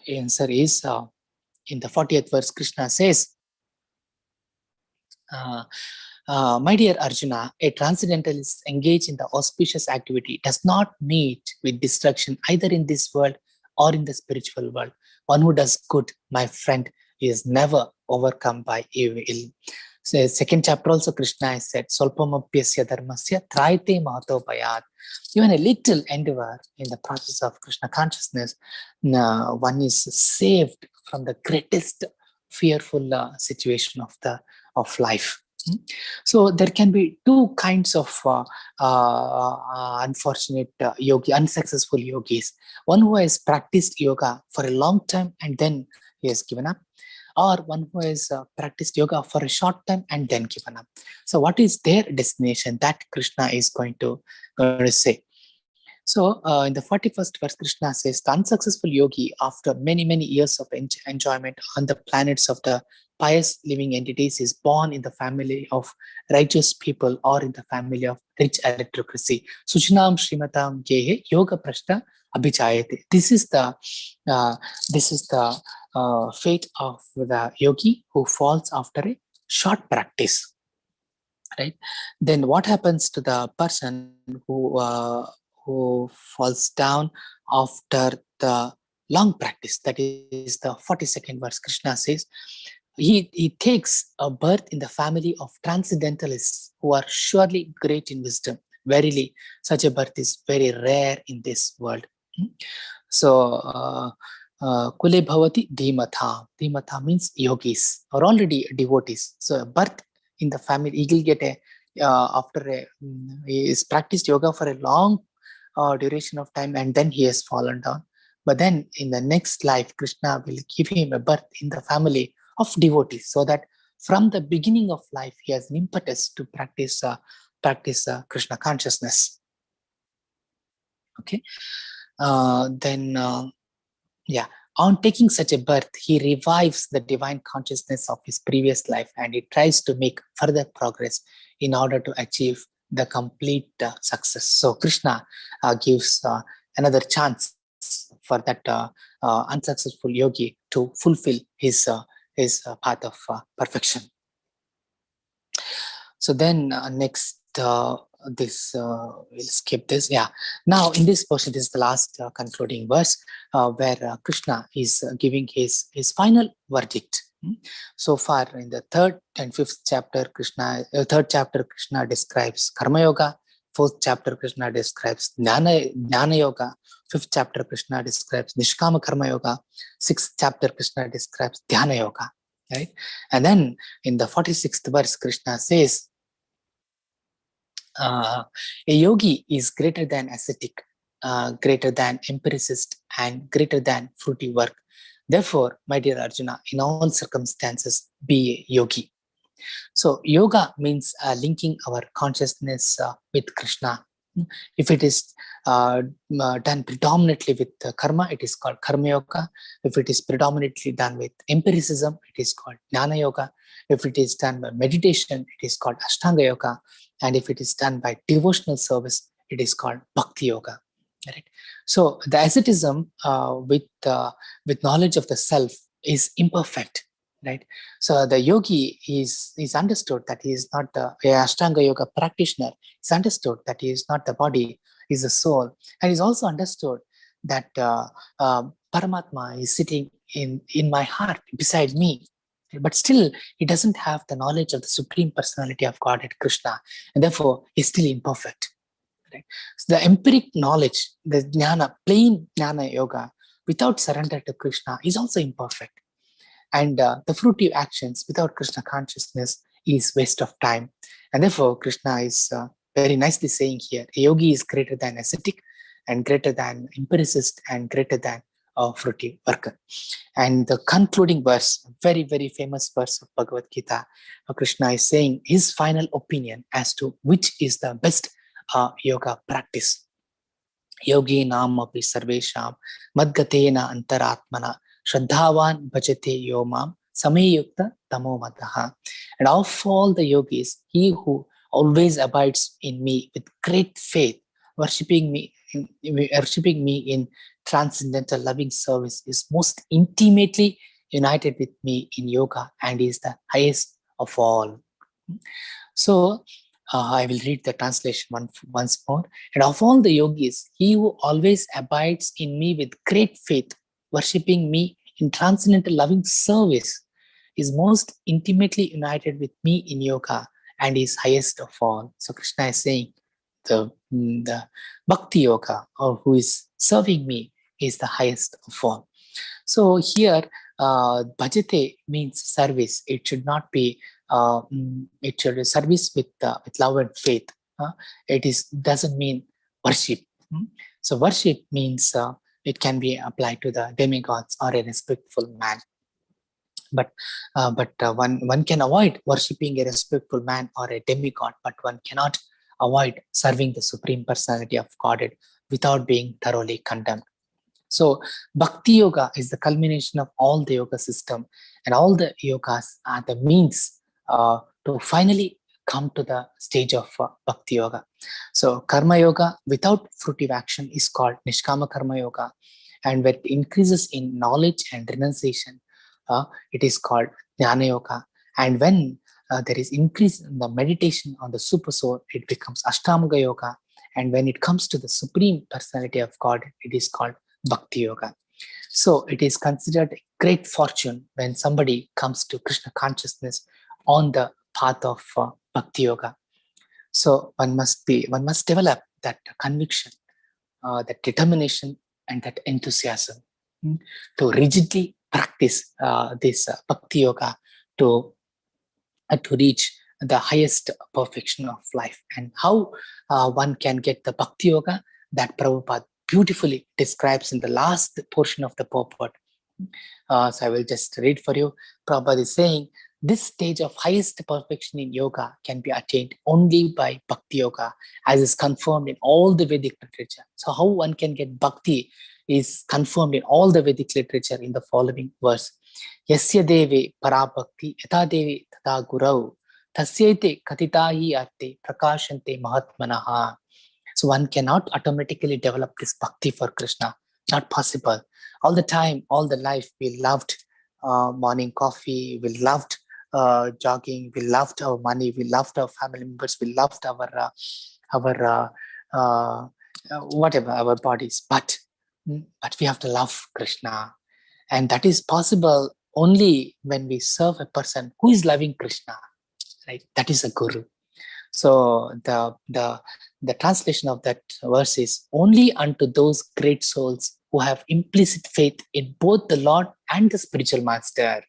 is in the 40th verse. Krishna says, my dear Arjuna, a transcendentalist engaged in the auspicious activity does not meet with destruction either in this world or in the spiritual world. One who does good, my friend, is never overcome by evil. So, second chapter also Krishna has said, Solpamapyasya dharmasya traite mahato bhayat. Even a little endeavor in the process of Krishna consciousness, one is saved from the greatest fearful situation of life. So there can be two kinds of unfortunate unsuccessful yogis. One who has practiced yoga for a long time and then he has given up, or one who has practiced yoga for a short time and then given up. So what is their destination? That Krishna is going to say. So in the 41st verse, Krishna says, the unsuccessful yogi, after many, many years of enjoyment on the planets of the pious living entities, is born in the family of righteous people or in the family of rich aristocracy. Suchinam Srimatam Gehe Yoga Prashna Abhichayate. This is the fate of the yogi who falls after a short practice. Right? Then what happens to the person who falls down after the long practice? That is the 42nd verse. Krishna says, he takes a birth in the family of transcendentalists who are surely great in wisdom. Verily, such a birth is very rare in this world. So, Kule Bhavati Dhimatha. Dhimatha means yogis or already devotees. So, a birth in the family, he will get he is practiced yoga for a long duration of time and then he has fallen down. But then in the next life, Krishna will give him a birth in the family of devotees, so that from the beginning of life, he has an impetus to practice Krishna consciousness. Okay. On taking such a birth, he revives the divine consciousness of his previous life and he tries to make further progress in order to achieve the complete success. So Krishna gives another chance for that unsuccessful yogi to fulfill his path of perfection. So then next, we'll skip this. Yeah. Now in this portion, this is the last concluding verse where Krishna is giving his final verdict. So far in the third and fifth chapter, third chapter Krishna describes Karma Yoga. Fourth chapter Krishna describes Jnana Yoga. Fifth chapter Krishna describes Nishkama Karma Yoga. Sixth chapter Krishna describes Dhyana Yoga. Right? And then in the 46th verse, Krishna says, a yogi is greater than ascetic, greater than empiricist, and greater than fruity work. Therefore, my dear Arjuna, in all circumstances, be a yogi. So, yoga means linking our consciousness with Krishna. If it is done predominantly with karma, it is called Karma Yoga. If it is predominantly done with empiricism, it is called Jnana Yoga. If it is done by meditation, it is called Ashtanga Yoga. And if it is done by devotional service, it is called Bhakti Yoga. Right? So the asceticism with knowledge of the self is imperfect. Right? So the yogi is understood that he is not the Ashtanga Yoga practitioner. He's understood that he is not the body, he's the soul. And he's also understood that Paramatma is sitting in my heart beside me. But still, he doesn't have the knowledge of the Supreme Personality of Godhead, Krishna. And therefore, he's still imperfect. Right? So the empiric knowledge, the jnana, plain jnana yoga, without surrender to Krishna is also imperfect. And the fruitive actions without Krishna consciousness is waste of time. And therefore, Krishna is very nicely saying here, a yogi is greater than ascetic and greater than empiricist and greater than fruitive worker. And the concluding verse, very, very famous verse of Bhagavad Gita, Krishna is saying his final opinion as to which is the best yoga practice. Yogi nam api sarvesham madgatena antaratmana Shraddhavan bhajate yomam sameyukta tamo mataha. And of all the yogis, he who always abides in me with great faith, worshipping me in transcendental loving service, is most intimately united with me in yoga and is the highest of all. So I will read the translation once more. And of all the yogis, he who always abides in me with great faith, worshipping me in transcendental loving service, is most intimately united with me in yoga and is highest of all. So Krishna is saying the bhakti yoga, or who is serving me, is the highest of all. So here, bhajate means service. It should not be, it should be service with love and faith. Doesn't mean worship. So worship means it can be applied to the demigods or a respectful man. But one can avoid worshipping a respectful man or a demigod, but one cannot avoid serving the Supreme Personality of Godhead without being thoroughly condemned. So Bhakti Yoga is the culmination of all the yoga system, and all the yogas are the means to finally come to the stage of Bhakti Yoga. So Karma Yoga without fruitive action is called Nishkama Karma Yoga, and when it increases in knowledge and renunciation, it is called Jnana Yoga. And when there is increase in the meditation on the Super Soul, it becomes Ashtanga Yoga. And when it comes to the Supreme Personality of God, it is called Bhakti Yoga. So it is considered a great fortune when somebody comes to Krishna consciousness on the path of Bhakti Yoga. So one must develop that conviction, that determination, and that enthusiasm to rigidly practice this Bhakti Yoga to reach the highest perfection of life. And how one can get the Bhakti Yoga, that Prabhupada beautifully describes in the last portion of the purport. So I will just read for you. Prabhupada is saying, this stage of highest perfection in yoga can be attained only by Bhakti Yoga, as is confirmed in all the Vedic literature. So how one can get Bhakti is confirmed in all the Vedic literature in the following verse. Yasya deve para bhakti yatha devi tata gurau tasyete katitahi arte prakashante mahatmanaha. So one cannot automatically develop this bhakti for Krishna. Not possible. All the time, all the life, we loved morning coffee, we loved jogging, we loved our money, we loved our family members, we loved our whatever, our bodies. But we have to love Krishna. And that is possible only when we serve a person who is loving Krishna. Right? That is a guru. So the translation of that verse is, only unto those great souls who have implicit faith in both the Lord and the spiritual master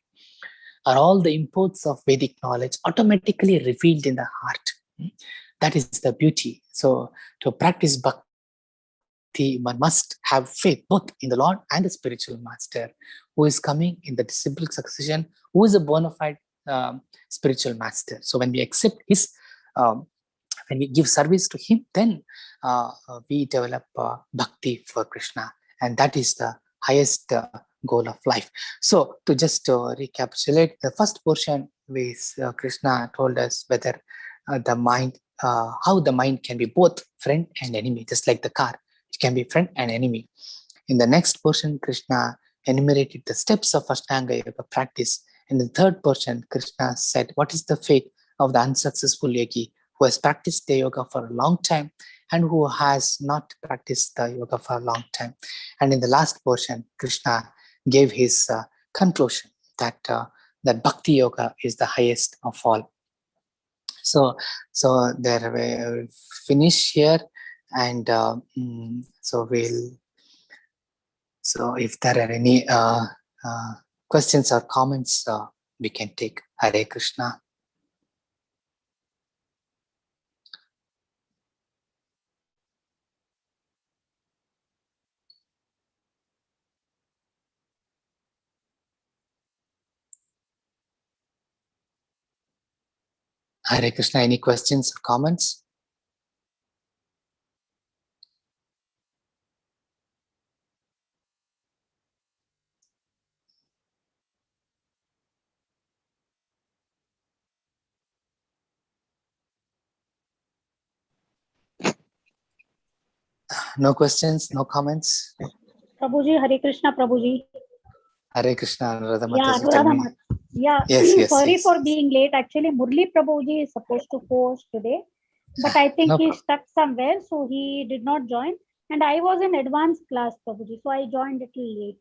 are all the imports of Vedic knowledge automatically revealed in the heart. That is the beauty. So to practice bhakti, one must have faith both in the Lord and the spiritual master, who is coming in the disciplic succession, who is a bona fide spiritual master. So when we accept his when we give service to him, then we develop bhakti for Krishna, and that is the highest goal of life. So to just recapitulate the first portion, with Krishna told us whether the mind, how the mind can be both friend and enemy, just like the car, it can be friend and enemy. In the next portion, Krishna enumerated the steps of Ashtanga Yoga practice. In the third portion, Krishna said, what is the fate of the unsuccessful yogi who has practiced the yoga for a long time and who has not practiced the yoga for a long time. And in the last portion, Krishna gave his conclusion that that Bhakti Yoga is the highest of all. So there we finish here, and so if there are any questions or comments, we can take. Hare Krishna. Hare Krishna, any questions or comments? No questions, no comments. Prabhuji, Hare Krishna, Prabhuji. Hare Krishna, Radha Yeah, Mataji, tell me. Yeah, Yes, sorry yes. for being late. Actually, Murli Prabhuji is supposed to post today, but I think No he problem. stuck somewhere, so he did not join. And I was in advanced class, Prabhuji, so I joined a little late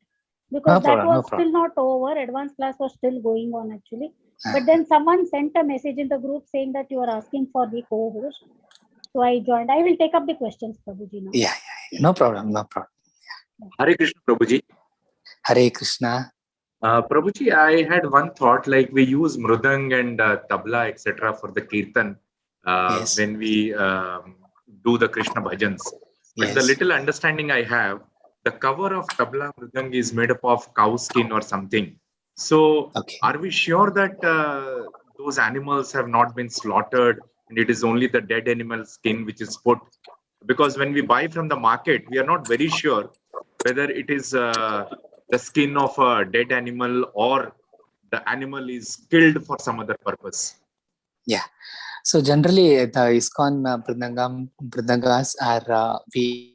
because No that problem, no was still problem. not over. Advanced class was still going on actually. But then someone sent a message in the group saying that you are asking for the co-host. So I joined. I will take up the questions, Prabhuji, now. Yeah. No problem, no problem. Hare Krishna, Prabhuji. Hare Krishna. Prabhuji, I had one thought, like we use mridang and tabla, etc. for the kirtan Yes. when we do the Krishna bhajans. But the Yes. little understanding I have, the cover of tabla mridang is made up of cow skin or something. So Okay. are we sure that those animals have not been slaughtered and it is only the dead animal skin which is put? Because when we buy from the market, we are not very sure whether it is the skin of a dead animal or the animal is killed for some other purpose. Yeah. So generally, the ISKCON Mridangas are we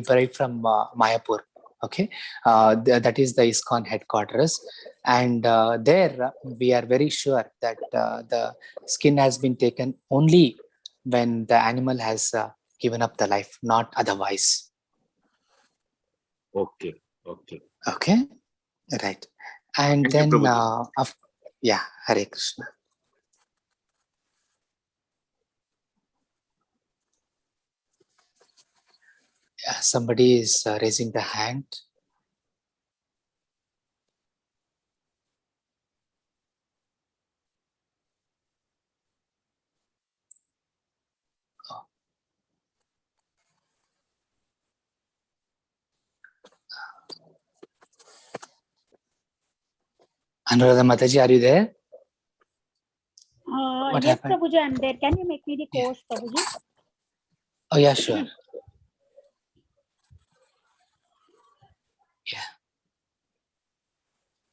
buy from Mayapur. Okay, that is the ISKCON headquarters, and there we are very sure that the skin has been taken only when the animal has given up the life, not otherwise. Okay. Okay, right. And Thank then, you, Prabhuji. yeah, Hare Krishna. Yeah, somebody is raising the hand. Anuradha Mataji, are you there? What Yes, happened? Prabhuji, I'm there. Can you make me the co-host, Prabhuji? Oh, yeah, sure.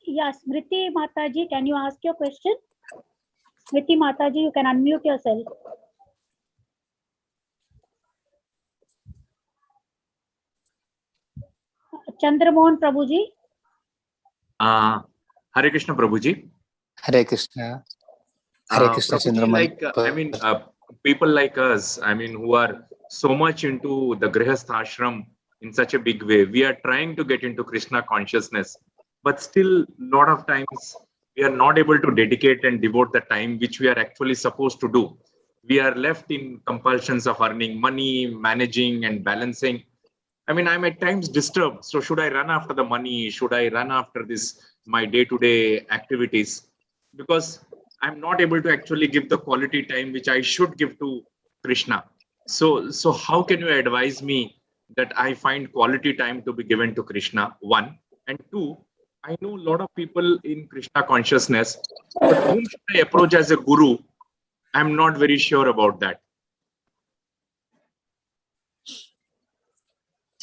Yes, Smriti Mataji, can you ask your question? Smriti Mataji, you can unmute yourself. Chandramohan Prabhuji. Hare Krishna, Prabhuji. Hare Krishna. Hare Krishna, Prabhuji, Chandraman. People like us, who are so much into the Grihastha ashram in such a big way, we are trying to get into Krishna consciousness, but still, lot of times we are not able to dedicate and devote the time which we are actually supposed to do. We are left in compulsions of earning money, managing and balancing. I'm at times disturbed. So should I run after the money? Should I run after my day-to-day activities? Because I'm not able to actually give the quality time which I should give to Krishna. So how can you advise me that I find quality time to be given to Krishna? One. And two, I know a lot of people in Krishna consciousness, but whom should I approach as a guru? I'm not very sure about that.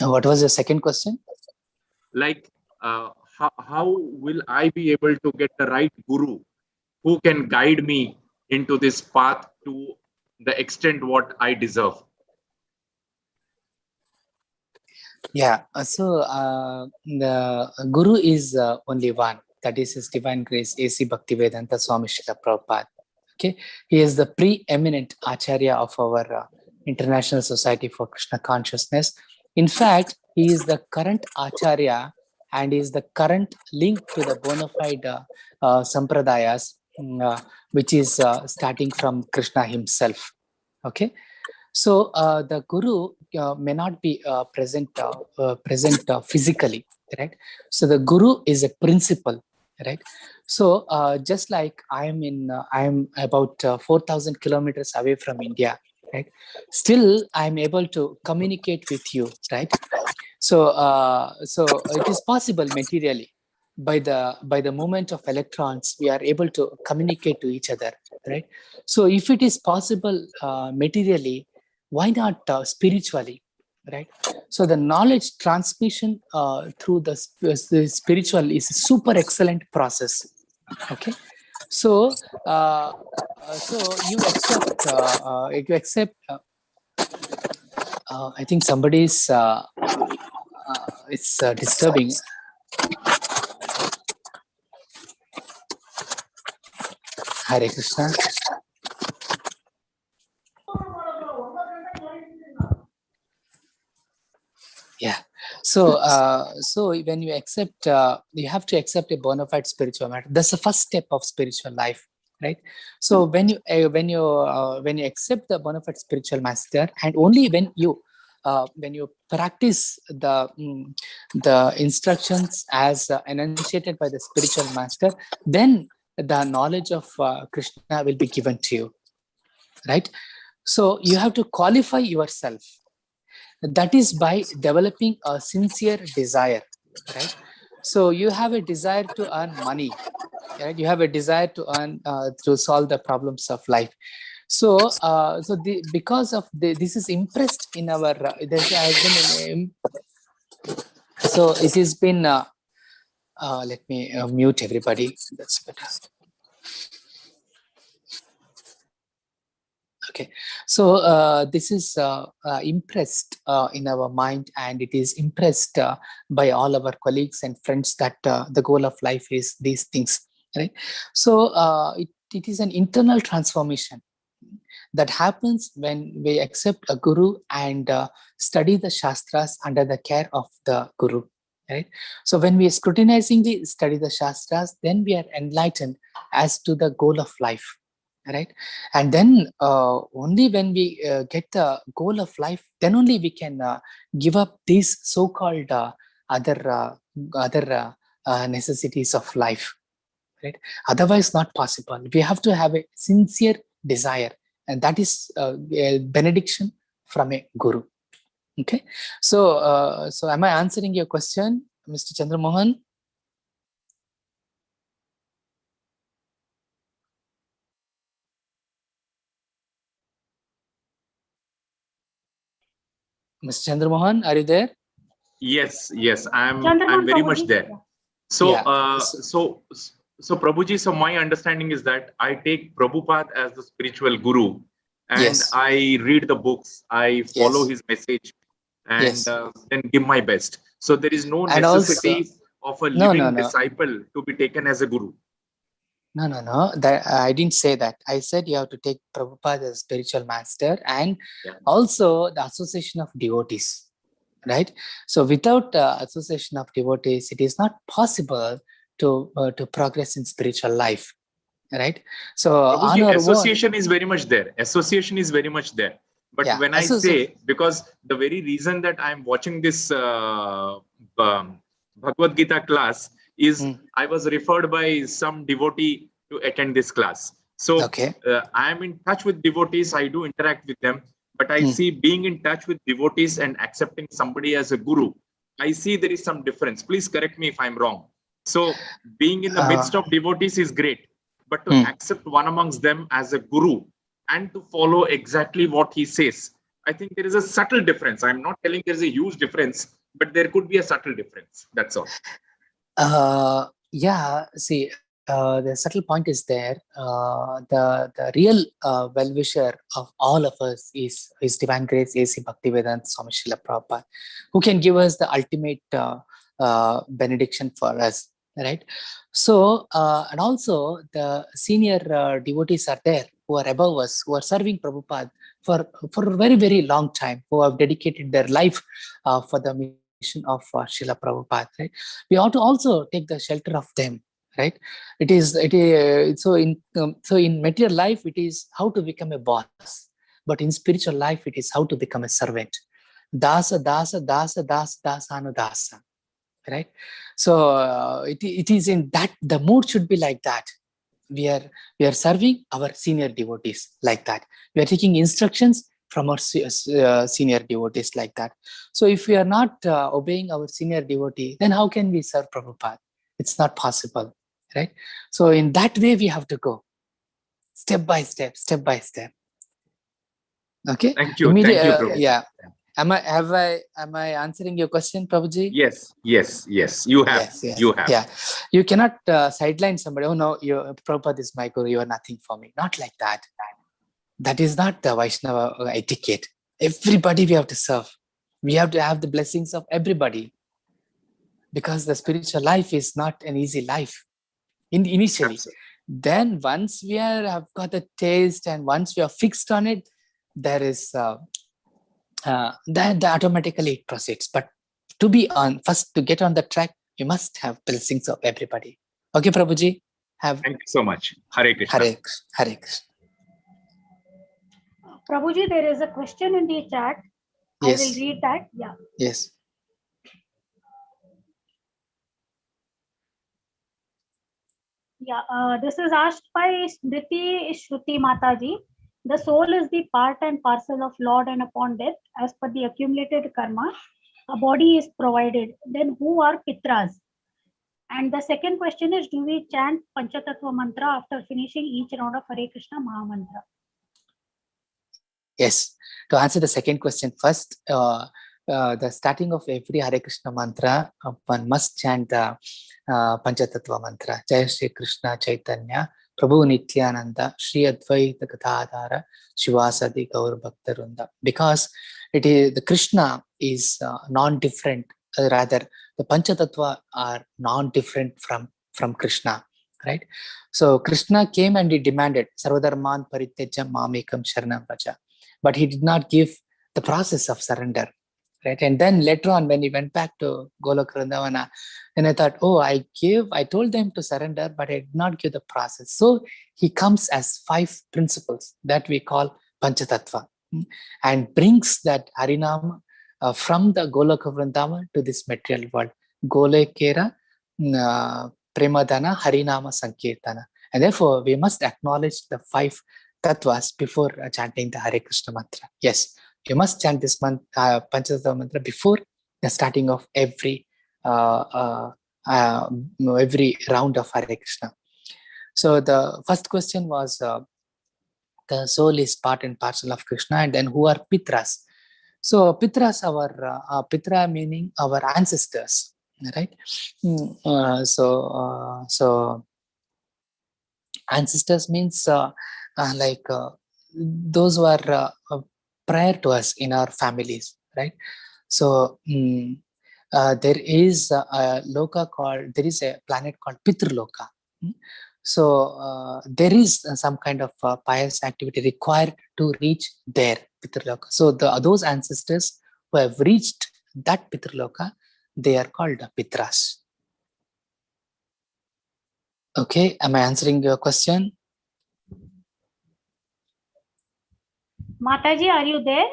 What was the second question? Like, how will I be able to get the right guru who can guide me into this path to the extent what I deserve? Yeah, so the Guru is only one, that is His Divine Grace, A.C. Bhaktivedanta Swami Srila Prabhupada. Okay, he is the preeminent Acharya of our International Society for Krishna Consciousness. In fact, he is the current Acharya and is the current link to the bona fide Sampradayas, which is starting from Krishna himself. Okay, so the Guru may not be present physically, right? So the Guru is a principle, right? So just like I am about 4,000 kilometers away from India, right? Still, I am able to communicate with you, right? So so it is possible materially. By the movement of electrons, we are able to communicate to each other, right? So if it is possible materially, why not spiritually, right? So the knowledge transmission through the spiritual is a super excellent process. Okay, so so you accept I think somebody's it's disturbing. Hare Krishna. Yeah. So, so when you accept, you have to accept a bona fide spiritual matter. That's the first step of spiritual life, right? So when you accept the bona fide spiritual master, and only when you practice the instructions as enunciated by the spiritual master, then the knowledge of Krishna will be given to you, right? So you have to qualify yourself. That is by developing a sincere desire, right? So you have a desire to earn money, right? You have a desire to earn to solve the problems of life. So, because of this is impressed in our. There has been so it has been. Let me mute everybody. That's better. Okay, so this is impressed in our mind, and it is impressed by all our colleagues and friends that the goal of life is these things, right? So it is an internal transformation that happens when we accept a guru and study the shastras under the care of the guru, right? So when we scrutinizingly study the shastras, then we are enlightened as to the goal of life, right? And then only when we get the goal of life, then only we can give up these so-called other necessities of life, right? Otherwise not possible. We have to have a sincere desire, and that is a benediction from a guru. Okay, so so am I answering your question, Mr. Chandramohan? Mr. Chandramohan, are you there? Yes, I'm Chandramohan very Prabhuji. much there. So, Yeah. so Prabhuji, so my understanding is that I take Prabhupada as the spiritual guru, and Yes. I read the books, I follow his message, and then give my best. So there is no And necessity of a living no. disciple to be taken as a guru. No. That I didn't say that. I said you have to take Prabhupada as spiritual master, and also the association of devotees, right? So without association of devotees, it is not possible to progress in spiritual life, right? So Prabhuji, on our association is very much there. Association is very much there. But when I say, because the very reason that I'm watching this Bhagavad Gita class is I was referred by some devotee to attend this class. So I am in touch with devotees. I do interact with them. But I see being in touch with devotees and accepting somebody as a guru, I see there is some difference. Please correct me if I'm wrong. So being in the midst of devotees is great. But to accept one amongst them as a guru and to follow exactly what he says, I think there is a subtle difference. I'm not telling there's a huge difference, but there could be a subtle difference. That's all. Yeah, see, the subtle point is there. The real well-wisher of all of us is His Divine Grace A.C. Bhaktivedanta Swami Srila Prabhupada, who can give us the ultimate benediction for us, right? So, and also the senior devotees are there who are above us, who are serving Prabhupada for a very, very long time, who have dedicated their life for the mission of Srila Prabhupada, right? We ought to also take the shelter of them, right? It is so in material life it is how to become a boss, but in spiritual life it is how to become a servant. Dasa anudasa, right? So it is in that the mood should be like that. We are serving our senior devotees like that. We are taking instructions from our senior devotees like that. So if we are not obeying our senior devotee, then how can we serve Prabhupada? It's not possible, right? So in that way we have to go step by step. Okay. Thank you, Prabhuji. Yeah. Am I answering your question, Prabhuji? Yes. You have. Yes. You have. Yeah. You cannot sideline somebody. Oh no, Prabhupada is my guru. You are nothing for me. Not like that. That is not the Vaishnava etiquette. everybody we have to serve. We have to have the blessings of everybody, because the spiritual life is not an easy life initially. Absolutely. Then once we have got a taste and once we are fixed on it, there is that automatically it proceeds. But to be on first, to get on the track, you must have blessings of everybody. Okay, Prabhuji, have Thank you so much. Hare Krishna. Hare Krishna. Prabhuji, there is a question in the chat. Yes. I will read that. Yeah. Yes. Yeah, this is asked by Smriti Shruti Mataji. The soul is the part and parcel of Lord, and upon death, as per the accumulated karma, a body is provided. Then who are Pitras? And the second question is, do we chant Panchatattva mantra after finishing each round of Hare Krishna Maha Mantra? Yes. To answer the second question first, the starting of every Hare Krishna mantra, one must chant the Panchatattva mantra. Jai Shri Krishna Chaitanya, Prabhu Nityananda, Shri Advaita Gadadhara, Shivasadi Gaur Bhaktarunda. Because it is the Krishna is non-different, rather the Panchatattva are non-different from Krishna, right? So Krishna came and he demanded Sarvadharman Parityaja Mamekam Sharanam Vraja, but he did not give the process of surrender, right? And then later on, when he went back to Golok Vrindavana, and I thought, oh, I told them to surrender, but I did not give the process. So he comes as 5 principles that we call Panchatattva, and brings that Harinama from the Golok Vrindavana to this material world. Golekera Premadana Harinama Sankirtana. And therefore, we must acknowledge the 5 tattvas before chanting the Hare Krishna mantra. Yes, you must chant this Panchatattva mantra before the starting of every round of Hare Krishna. So the first question was, the soul is part and parcel of Krishna, and then who are Pitras? So Pitras, our Pitra meaning our ancestors, right? So ancestors means those who are prior to us in our families, right? So there is a planet called Pitraloka. So there is some kind of pious activity required to reach there, Pitraloka. So those ancestors who have reached that Pitraloka, they are called Pitras. Okay, am I answering your question? Mataji, are you there?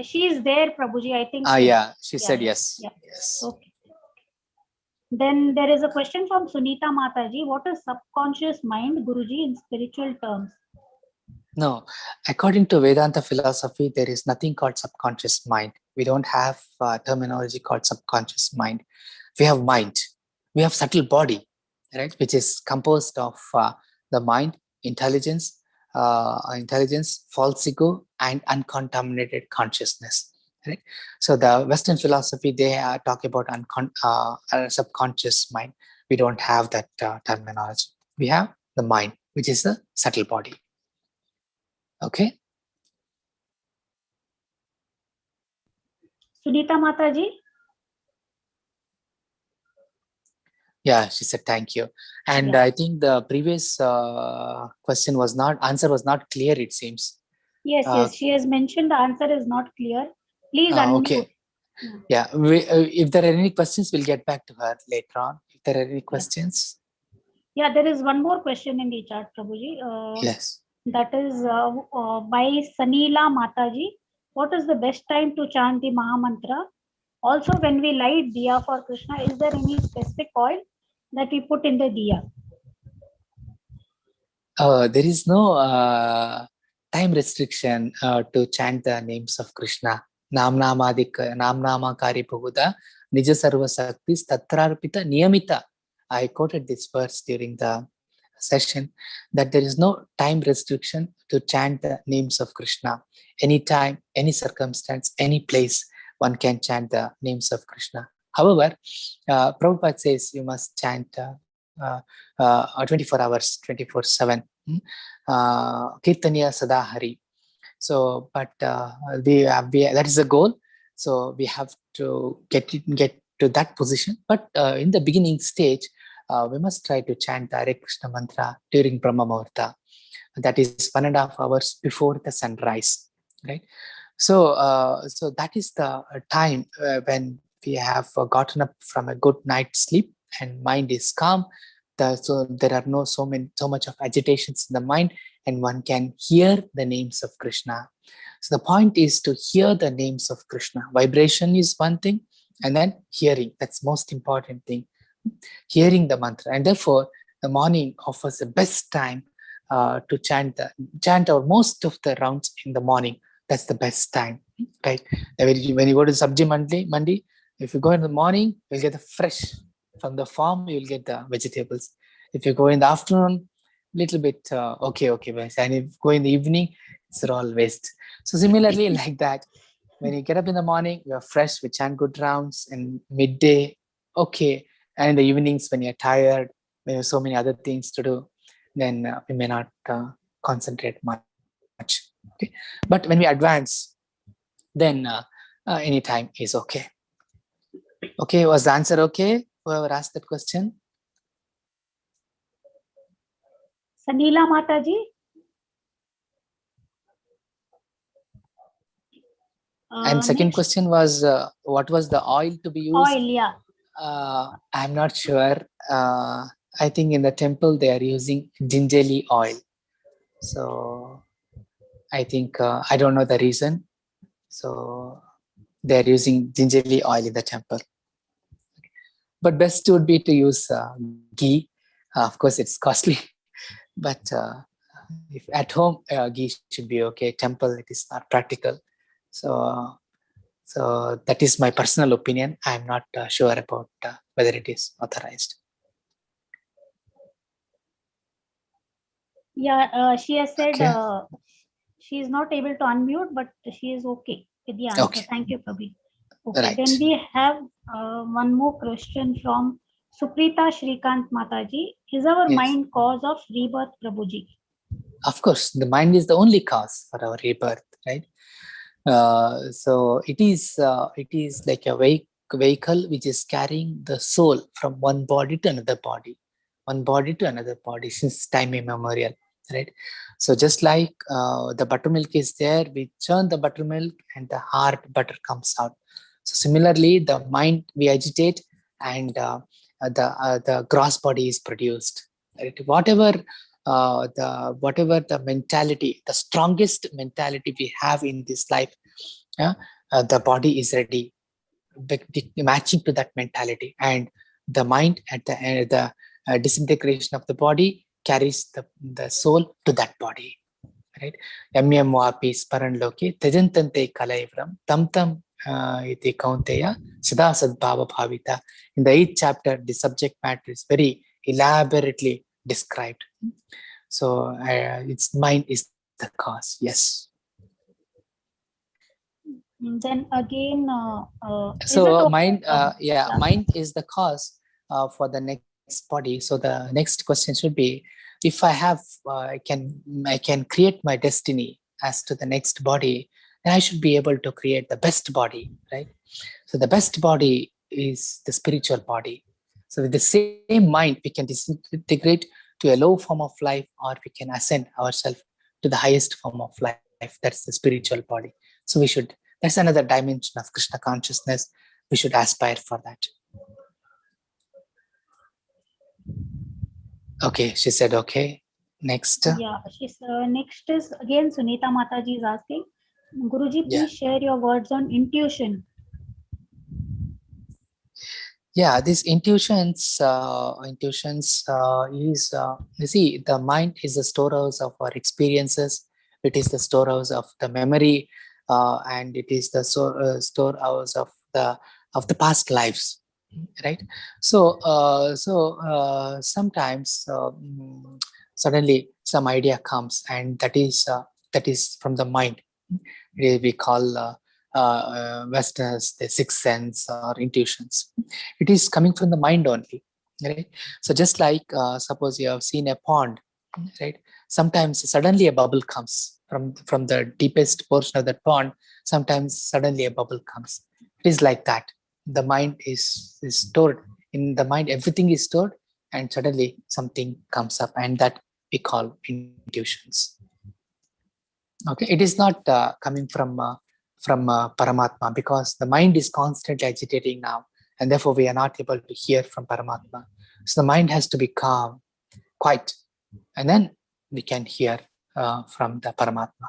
She is there, Prabhuji, I think. Yeah, she said yes. Yeah. Yes. Okay. Then there is a question from Sunita Mataji. What is subconscious mind, Guruji, in spiritual terms? No, according to Vedanta philosophy, there is nothing called subconscious mind. We don't have terminology called subconscious mind. We have mind. We have subtle body, right, which is composed of the mind, intelligence, false ego, and uncontaminated consciousness. Right. So the Western philosophy, they talk about subconscious mind. We don't have that terminology. We have the mind, which is the subtle body. Okay. Sunita Mataji? Yeah, she said thank you. And I think the previous answer was not clear, it seems. Yes, she has mentioned the answer is not clear. Please unmute. Okay. Yeah, if there are any questions, we'll get back to her later on. If there are any questions. Yeah, there is one more question in the chat, Prabhuji. Yes. That is by Sanila Mataji. What is the best time to chant the Maha Mantra? Also, when we light diya for Krishna, is there any specific oil that we put in the diya? There is no time restriction to chant the names of Krishna. Namnamakari Bhuda Nija Sarva Saktis Tatrarpita Niyamita. I quoted this verse during the session, that there is no time restriction to chant the names of Krishna. Anytime, any circumstance, any place, one can chant the names of Krishna. However, Prabhupada says you must chant 24 hours, 24/7. Kirtaniya Sadahari. So, but that is the goal. So we have to get to that position. But in the beginning stage, we must try to chant the Hare Krishna mantra during Brahma Muhurta. That is 1.5 hours before the sunrise, right? So, so that is the time when we have gotten up from a good night's sleep and mind is calm. So there are so much of agitations in the mind, and one can hear the names of Krishna. So the point is to hear the names of Krishna. Vibration is one thing, and then hearing, that's most important thing. Hearing the mantra, and therefore the morning offers the best time to chant or most of the rounds in the morning. That's the best time, right? When you go to Sabji Mandi, if you go in the morning, you'll get the fresh from the farm. You'll get the vegetables. If you go in the afternoon, little bit okay, and if you go in the evening, it's all waste. So similarly, like that, when you get up in the morning, you're fresh. We chant good rounds, and midday, okay. And in the evenings, when you're tired, when you have so many other things to do, then we may not concentrate much. Okay? But when we advance, then any time is okay. Okay, was the answer okay? Whoever asked that question? Sanila Mataji. And second question was, what was the oil to be used? Oil, yeah. I'm not sure. I think in the temple they are using gingerly oil. So I think, I don't know the reason. So they're using gingerly oil in the temple. But best would be to use ghee. Of course, it's costly. But if at home, ghee should be okay. Temple, it is not practical. So that is my personal opinion. I'm not sure about whether it is authorized. Yeah, she has said she is not able to unmute, but she is okay with the answer. Okay. Thank you, Prabhi. Okay, Right. then we have one more question from Suprita Shrikant Mataji. Is our Yes. mind cause of rebirth, Prabhuji? Of course, the mind is the only cause for our rebirth, right? So it is like a vehicle which is carrying the soul from one body to another body, since time immemorial, right? So just like the buttermilk is there, we churn the buttermilk and the hard butter comes out. So similarly, the mind we agitate, and the gross body is produced. Right? Whatever the mentality, the strongest mentality we have in this life, the body is ready, matching to that mentality, and the mind at the end, the disintegration of the body carries the soul to that body, right? Yamyam vapi sparan loke tajantante kalayvram tam iti kaunteya sada sadbhava bhavita. In the 8th chapter, the subject matter is very elaborately described. So its mind is the cause. Yes. And then again, So mind, mind is the cause for the next body. So the next question should be, if I have, I can create my destiny as to the next body, then I should be able to create the best body, right? So the best body is the spiritual body. So with the same mind, we can disintegrate to a low form of life, or we can ascend ourselves to the highest form of life. That's the spiritual body. So that's another dimension of Krishna consciousness. We should aspire for that. Okay, she said okay. Next. Yeah, next is again Sunita Mataji is asking, Guruji, please share your words on intuition. Yeah, these intuitions is, you see, the mind is the storehouse of our experiences. It is the storehouse of the memory, and it is the storehouse of the past lives, right? So sometimes suddenly some idea comes, and that is from the mind. We call Westerners the sixth sense or intuitions. It is coming from the mind only, right? So just like suppose you have seen a pond, right? sometimes suddenly a bubble comes from the deepest portion of that pond. Sometimes suddenly a bubble comes. It is like that. The mind is stored. In the mind, everything is stored, and suddenly something comes up, and that we call intuitions. Okay, it is not coming from Paramatma, because the mind is constantly agitating now, and therefore we are not able to hear from Paramatma. So the mind has to be calm, quiet, and then we can hear from the Paramatma.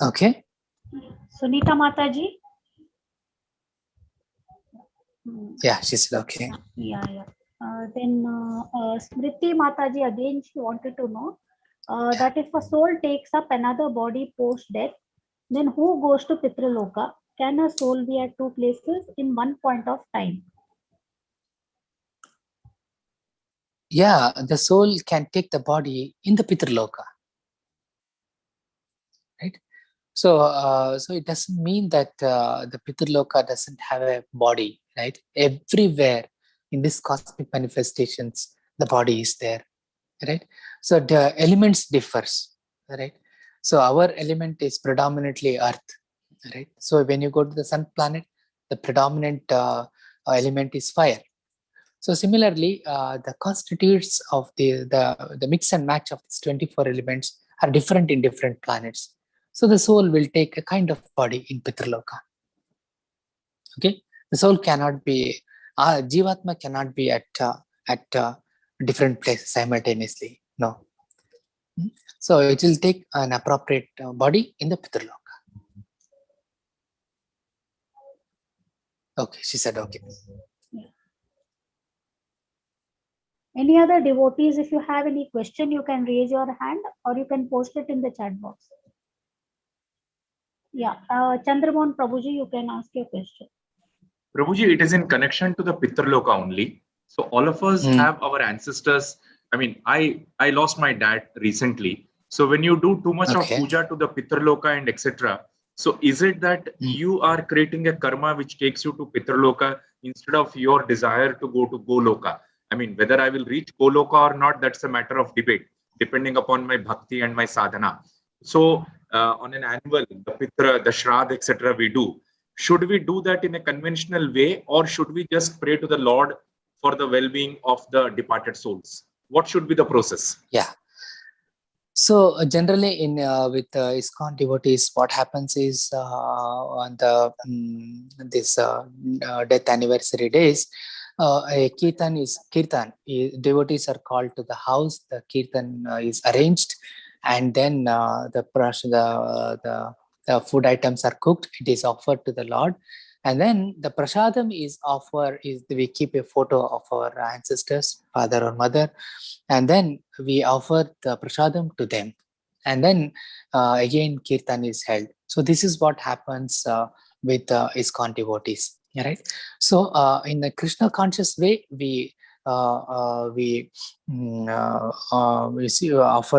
Okay. Sunita Mataji. Yeah, she said okay. Yeah. Then Smriti Mataji, again, she wanted to know that if a soul takes up another body post-death, then who goes to Pitraloka? Can a soul be at two places in one point of time? Yeah, the soul can take the body in the Pitraloka. Right? So it doesn't mean that the Pitraloka doesn't have a body, right? Everywhere in this cosmic manifestations, the body is there, right? So the elements differs, right? So our element is predominantly earth, right? So when you go to the sun planet, the predominant element is fire. So similarly, the constitutes of the mix and match of these 24 elements are different in different planets. So the soul will take a kind of body in Pitraloka. Okay, the soul cannot be, Jivatma cannot be at different places simultaneously. No. So it will take an appropriate body in the Pitraloka. Okay, she said okay. Any other devotees, if you have any question, you can raise your hand or you can post it in the chat box. Yeah, Chandramohan Prabhuji, you can ask your question. Prabhuji, it is in connection to the Pitraloka only. So all of us have our ancestors. I mean, I lost my dad recently. So when you do too much of puja to the Pitraloka and etc., so is it that you are creating a karma which takes you to Pitraloka instead of your desire to go to Goloka? I mean, whether I will reach Goloka or not, that's a matter of debate, depending upon my bhakti and my sadhana. So on an annual, the Pitra, the Shraddha, etc., we do. Should we do that in a conventional way, or should we just pray to the Lord for the well-being of the departed souls? What should be the process? Yeah. So generally in with ISKCON devotees, what happens is on the this death anniversary days, a kirtan. Devotees are called to the house. The kirtan is arranged, and then the food items are cooked. It is offered to the Lord, and then the prasadam is offered. We keep a photo of our ancestors, father or mother, and then we offer the prasadam to them, and then again kirtan is held. So this is what happens with ISKCON devotees. Right. So in the Krishna conscious way, we offer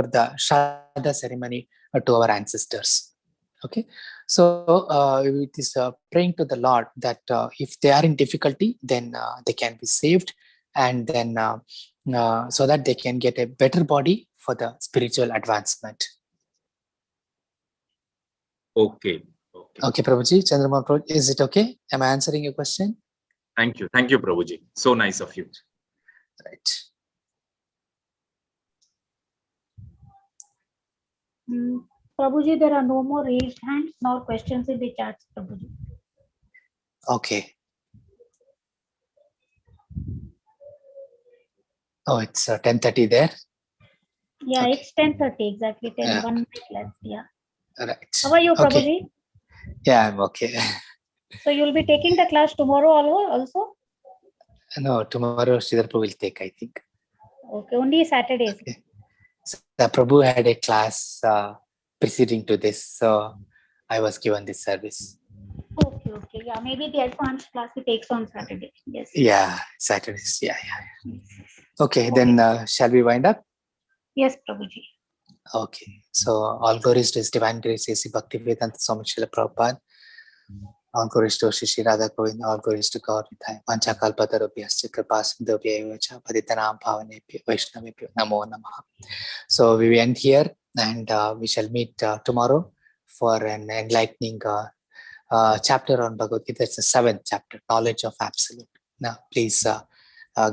the Shraddha ceremony to our ancestors. Okay, so it is praying to the Lord that if they are in difficulty, then they can be saved, and then so that they can get a better body for the spiritual advancement. Okay. Okay, Prabhuji, Chandramohan Prabhuji, is it okay? Am I answering your question? Thank you, Prabhuji. So nice of you. Right. Prabhuji, there are no more raised hands nor questions in the chats, Prabhuji. Okay. Oh, it's 10:30 there. Yeah, okay. It's 10:30 exactly. 1 minute left. Yeah. Right. How are you, Prabhuji? Okay. Yeah, I'm okay. So you'll be taking the class tomorrow also? No, tomorrow Sridhar Prabhu will take, I think. Okay, only Saturdays. Okay. So the Prabhu had a class preceding to this, so I was given this service. Okay. Yeah, maybe the advanced class he takes on Saturday. Yes. Yeah, Saturdays. Yeah. Okay, then shall we wind up? Yes, Prabhuji. Okay. So all glories to His Divine Grace, A.C. Bhaktivedanta Swami Srila Prabhupada. All glories to Shri Radha Govinda, all glories to God. Panchakalpatarubhyascha kripasindhubhyayocha patitanam pavanebhyo vaishnavebhyo namo namaha. So we end here, and we shall meet tomorrow for an enlightening chapter on Bhagavad Gita. It's the 7th chapter, Knowledge of Absolute. Now, please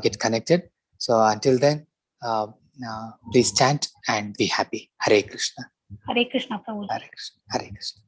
get connected. So until then, please chant and be happy. Hare Krishna. Hare Krishna, Prabhuji. Hare Krishna. Hare Krishna.